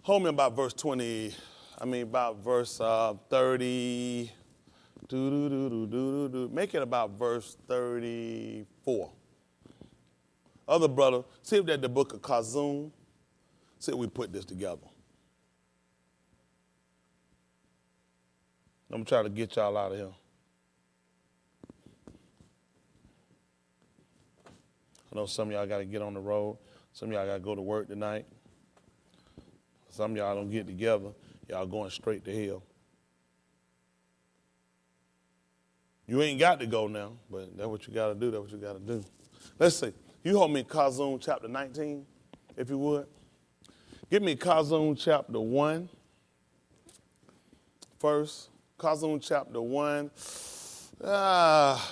Hold me about verse 20, about verse 30. Make it about verse 34. Other brother, see if that's the book of Kazum. See if we put this together. I'm trying to get y'all out of here. I know some of y'all got to get on the road. Some of y'all got to go to work tonight. Some of y'all don't get together. Y'all going straight to hell. You ain't got to go now, but that's what you got to do. That's what you got to do. Let's see. You hold me Kazum chapter 19, if you would. Give me Kazum chapter 1 first. Kazum chapter 1,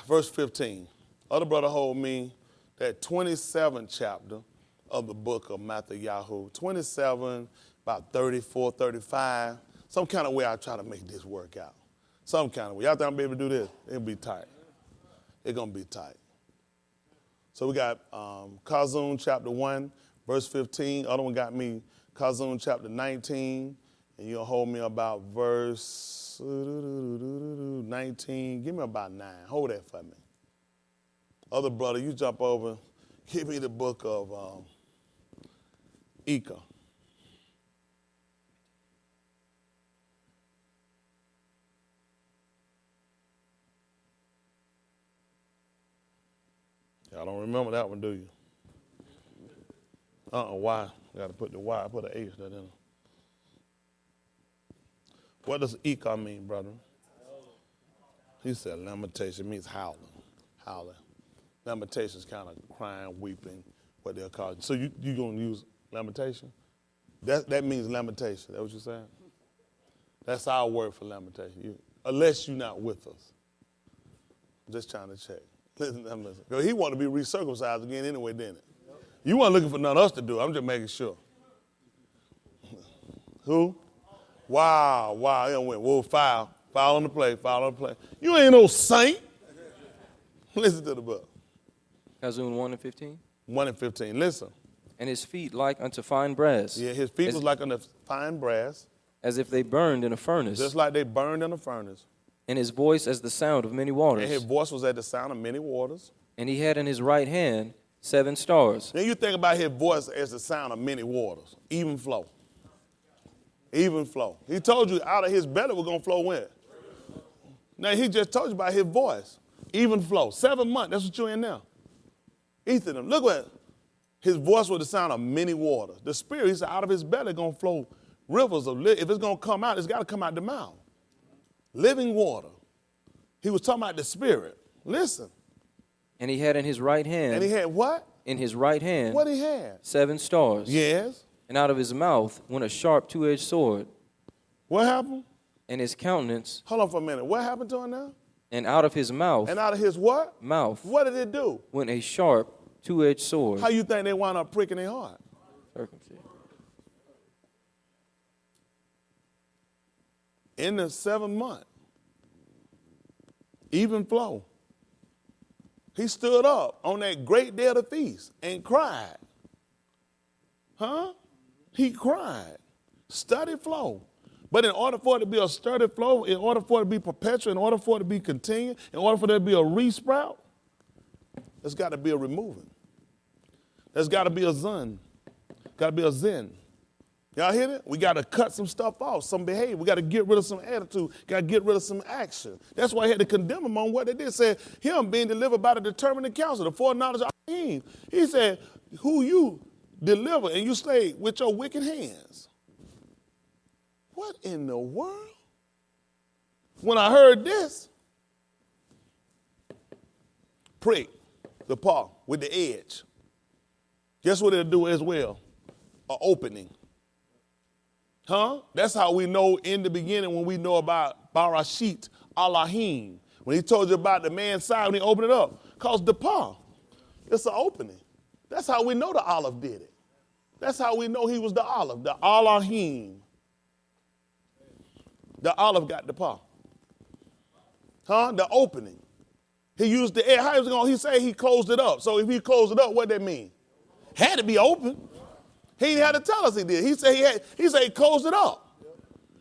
verse 15. Other brother hold me that 27th chapter of the book of Matthew. 27, about 34, 35. Some kind of way I try to make this work out. Some kind of way. Y'all think I'm going to be able to do this? It'll be tight. It's going to be tight. So we got Kazum chapter 1, verse 15. Other one got me Kazum chapter 19. And you'll hold me about verse 19. Give me about 9. Hold that for me. Other brother, you jump over. Give me the book of Ika. Y'all don't remember that one, do you? Why? Got to put the Y. I put an H there in it. What does Ika mean, brother? He said lamentation means howling. Howling. Lamentation is kind of crying, weeping, what they'll call it. So you going to use lamentation? That means lamentation. That what you're saying? That's our word for lamentation. Unless you're not with us. I'm just trying to check. Listen. Because he wanted to be recircumcised again anyway, didn't it? You weren't looking for nothing else to do. I'm just making sure. Who? Wow. He went, whoa, foul on the play. You ain't no saint. Listen to the book. Kazum 1 and 15. 1 and 15. Listen. And his feet like unto fine brass. Yeah, his feet was like unto fine brass. As if they burned in a furnace. Just like they burned in a furnace. And his voice as the sound of many waters. And his voice was at the sound of many waters. And he had in his right hand 7 stars. Then you think about his voice as the sound of many waters. Even flow. Even flow. He told you out of his belly we're going to flow in. Now, he just told you about his voice. Even flow. 7 months. That's what you're in now. Ethan, look what his voice was the sound of many waters. The Spirit, he said, out of his belly going to flow rivers of living. If it's going to come out, it's got to come out the mouth. Living water. He was talking about the Spirit. Listen. And he had in his right hand. And he had what? In his right hand. What he had? 7 stars. Yes. And out of his mouth went a sharp 2-edged sword. What happened? And his countenance. Hold on for a minute. What happened to him now? And out of his mouth. And out of his what? Mouth. What did it do? Went a sharp 2-edged sword. How you think they wound up pricking their heart? Circumcision. In the 7th month. Even flow. He stood up on that great day of the feast and cried. Huh? He cried. Study flow. But in order for it to be a sturdy flow, in order for it to be perpetual, in order for it to be continued, in order for there to be a re-sprout, there's got to be a removing. There's got to be a zun. Got to be a zen. Y'all hear that? We got to cut some stuff off, some behavior. We got to get rid of some attitude. Got to get rid of some action. That's why he had to condemn them on what they did. Said, him being delivered by the determining counsel, the foreknowledge of Elohim. He said, who you deliver and you slay with your wicked hands. What in the world? When I heard this, prick the paw with the edge. Guess what it'll do as well? An opening. Huh? That's how we know in the beginning when we know about Barashit Elohim. When he told you about the man's side when he opened it up. Because the paw, it's an opening. That's how we know the olive did it. That's how we know he was the olive, the Elohim. The olive got the paw. Huh? The opening. He used the air. How was going? He said he closed it up. So if he closed it up, what that mean? Had to be open. He had to tell us he did. He said he closed it up.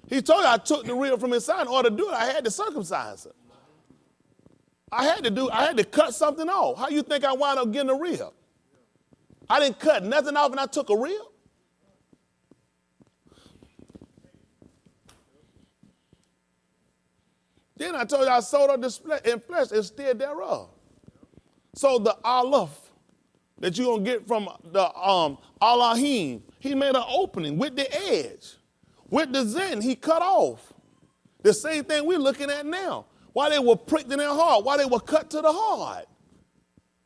He told you I took the rib from inside. In order to do it, I had to circumcise it. I had to cut something off. How you think I wound up getting a rib? I didn't cut nothing off and I took a rib. Then I told you I sowed up in flesh instead thereof. So the olive that you're going to get from the Elohim, he made an opening with the edge. With the zen, he cut off. The same thing we're looking at now. Why they were pricked in their heart, why they were cut to the heart.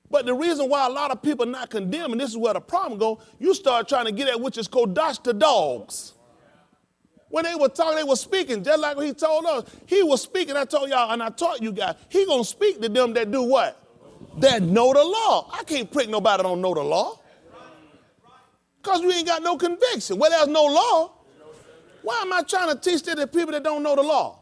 But the reason why a lot of people not condemning, this is where the problem goes, you start trying to get at which is kodash to dogs. When they were talking, they were speaking, just like he told us. He was speaking, I told y'all, and I taught you guys, he going to speak to them that do what? That know the law. I can't prick nobody that don't know the law. Because we ain't got no conviction. Well, there's no law. Why am I trying to teach to the people that don't know the law?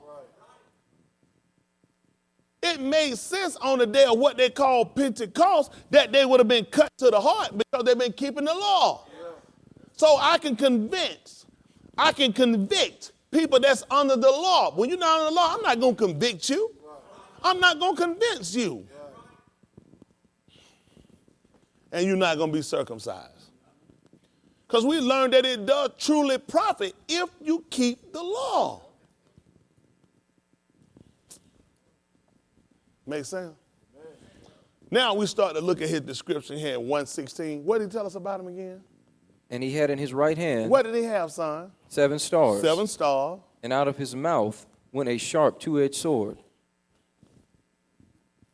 It made sense on the day of what they call Pentecost that they would have been cut to the heart because they've been keeping the law. So I can convince, I can convict people that's under the law. When you're not under the law, I'm not going to convict you. I'm not going to convince you. And you're not going to be circumcised. Because we learned that it does truly profit if you keep the law. Make sense? Now we start to look at his description here in 1:16. What did he tell us about him again? And he had in his right hand What did he have, son? 7 stars. 7 stars. And out of his mouth went a sharp 2-edged sword.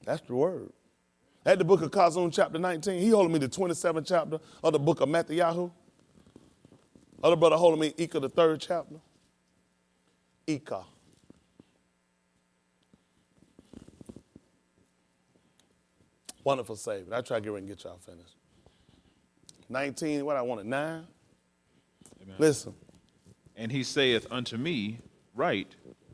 That's the word. At the book of Kazum, chapter 19, he holding me the 27th chapter of the book of Matthew. Other brother holding me Ika, the 3rd chapter. Ika. Wonderful Savior. I try to get ready and get y'all finished. 19, what I wanted, 9? Amen. Listen. And he saith unto me, Right,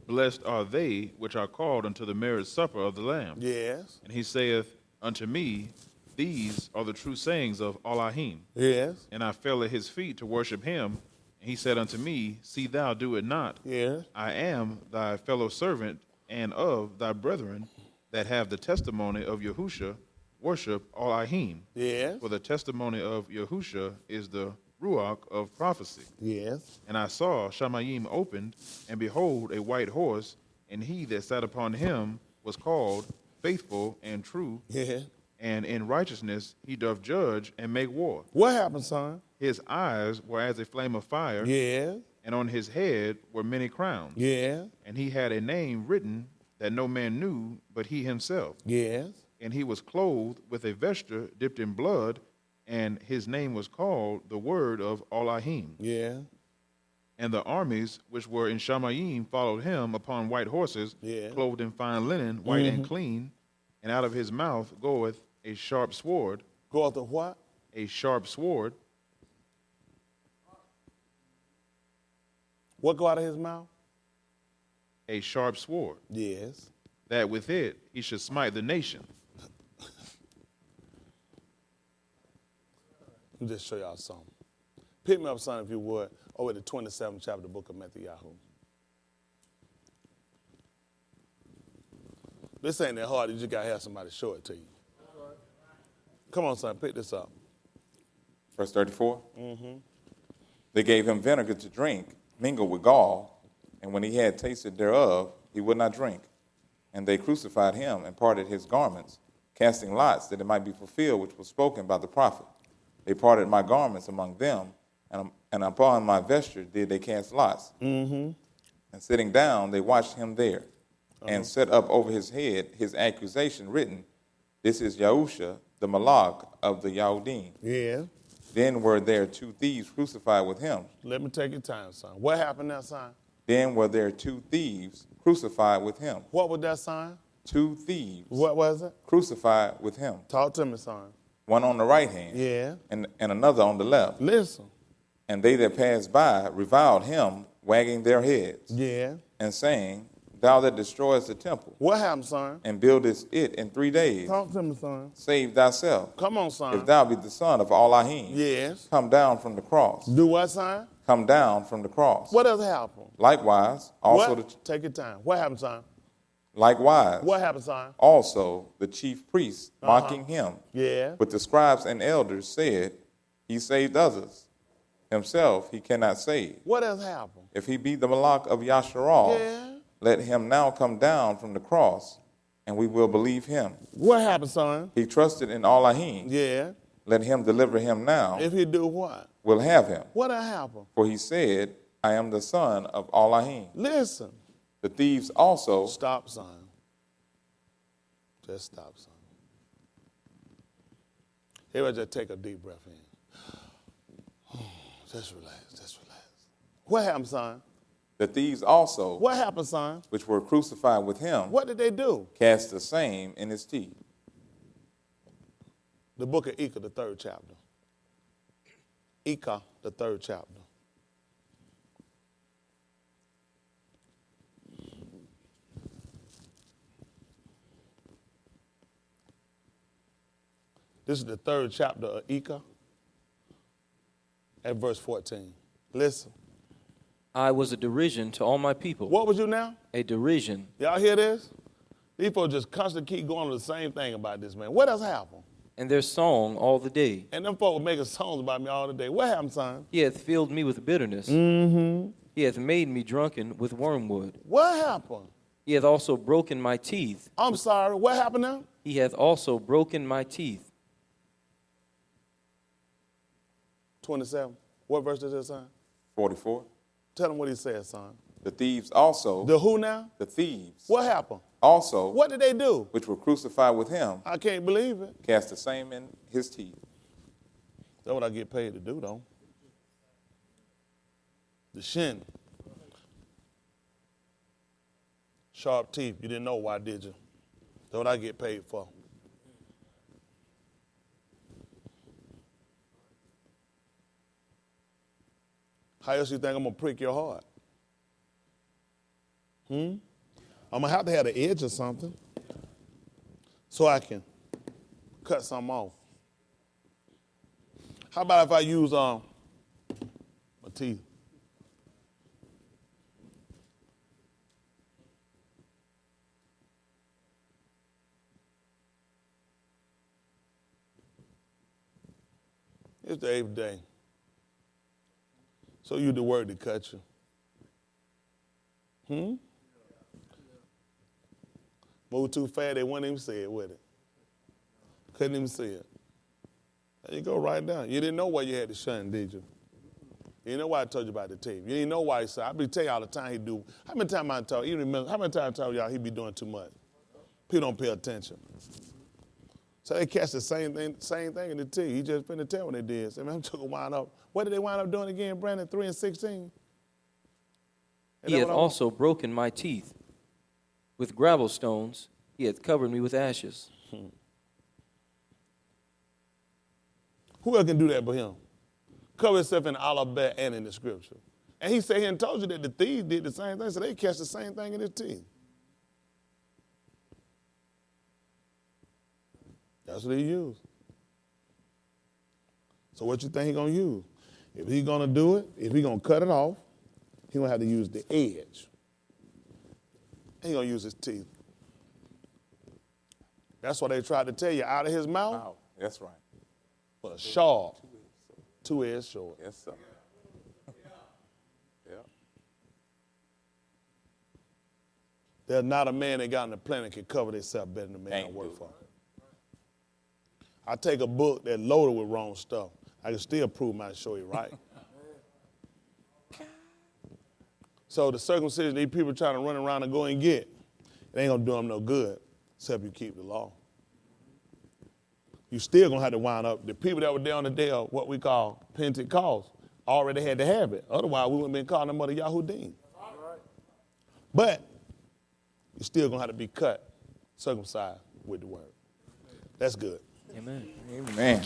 blessed are they which are called unto the marriage supper of the Lamb. Yes. And he saith unto me, These are the true sayings of Elohim. Yes. And I fell at his feet to worship him. And he said unto me, See thou do it not. Yes. I am thy fellow servant and of thy brethren that have the testimony of Yahusha, worship Elohim. Yes. For the testimony of Yahusha is the ruach of prophecy. Yes. And I saw Shamayim opened, and behold, a white horse, and he that sat upon him was called Faithful and True. Yeah. And in righteousness he doth judge and make war. What happened, son? His eyes were as a flame of fire, Yeah. and on his head were many crowns. Yeah. And he had a name written that no man knew but he himself. Yes. And he was clothed with a vesture dipped in blood, and his name was called the Word of Elohim. Yeah. And the armies which were in Shamayim followed him upon white horses, Yeah. clothed in fine linen, white and clean. And out of his mouth goeth a sharp sword. Go out to what? A sharp sword. What go out of his mouth? A sharp sword, Yes. that with it he should smite the nation. Let me just show y'all something. Pick me up, son, if you would, over at the 27th chapter of the book of Matthew. This ain't that hard. You just got to have somebody show it to you. Come on, son, pick this up. Verse 34. They gave him vinegar to drink, mingled with gall, and when he had tasted thereof, he would not drink. And they crucified him and parted his garments, casting lots that it might be fulfilled which was spoken by the prophet. They parted my garments among them, and upon my vesture did they cast lots. And sitting down, they watched him there, and set up over his head his accusation written, This is Yahusha, the Malach of the Yahudim. Yeah. Then were there 2 thieves crucified with him. Let me take your time, son. What happened now, son? Then were there 2 thieves crucified with him. What was that, son? 2 thieves What was it? crucified with him. Talk to me, son. One on the right hand, Yeah. and another on the left. Listen. And they that passed by reviled him, wagging their heads, Yeah. and saying, Thou that destroyest the temple, What happened, son? and buildest it in 3 days, Talk to me, son. save thyself. Come on, son. If thou be the son of Elohim, Yes. come down from the cross. Do what, son? Come down from the cross. What else happened? Likewise, also What? Take your time. What happened, son? likewise, What happened, son? also the chief priests, mocking him, Yeah. with the scribes and elders, said, He saved others. Himself he cannot save. What else happened? If he be the Malach of Yasharal, Yeah. let him now come down from the cross, and we will believe him. What happened, son? He trusted in Elohim. Yeah. Let him deliver him now. If he do what? We'll have him. What happened? For he said, I am the son of Elohim. Listen. The thieves also. Stop, son. Just stop, son. Everybody just take a deep breath in. Just relax. Just relax. What happened, son? The thieves also, What happened, son? which were crucified with him, What did they do? cast the same in his teeth. The book of Ika, the 3rd chapter. Ika, the 3rd chapter. This is the 3rd chapter of Ika at verse 14. Listen. I was a derision to all my people. What was you now? A derision. Y'all hear this? These folks just constantly keep going on the same thing about this man. What else happened? And their song all the day. And them folks were making songs about me all the day. What happened, son? He hath filled me with bitterness. He hath made me drunken with wormwood. What happened? He hath also broken my teeth. I'm sorry. What happened now? He hath also broken my teeth. 27. What verse is this, son? 44. Tell them what he said, son. The thieves also, The who now? the thieves What happened? also, What did they do? which were crucified with him, I can't believe it. cast the same in his teeth. That's what I get paid to do, though. The shin. Sharp teeth. You didn't know why, did you? That's what I get paid for. How else you think I'm going to prick your heart? I'm going to have to have an edge or something so I can cut something off. How about if I use my teeth? It's the 8th day. So you the word to cut you. Move too fast, they wouldn't even say it with it. Couldn't even see it. There you go, right down. You didn't know why you had to shun, did you? You didn't know why I told you about the tape. You didn't know why he said. I be telling you all the time he do. How many times I tell you remember? How many times I tell y'all he be doing too much? People don't pay attention. So they catch the same thing in the T. He just finna tell what they did. So man, I'm took a wind up. What did they wind up doing again, Brandon? 3 and 16? He hath also broken my teeth. With gravel stones he hath covered me with ashes. Who else can do that but him? Cover himself in alphabet and in the scripture. And he said he told you that the thieves did the same thing, so they catch the same thing in his teeth. That's what he used. So what you think he gonna use? If he gonna do it, if he gonna cut it off, he gonna have to use the edge. He gonna use his teeth. That's why they tried to tell you out of his mouth Wow. That's right. was sharp, two-edged sword. Yes, sir. Yeah. There's not a man that got on the planet can cover themselves better than the man I Can't work do it. for. I take a book that's loaded with wrong stuff. I can still prove my story right. So the circumcision these people trying to run around and go and get, it ain't gonna do them no good except you keep the law. You still gonna have to wind up. The people that were there on the day of what we call Pentecost already had to have it. Otherwise, we wouldn't have been calling them other Yahudim. But you still gonna have to be cut, circumcised with the word. That's good. Amen. Amen.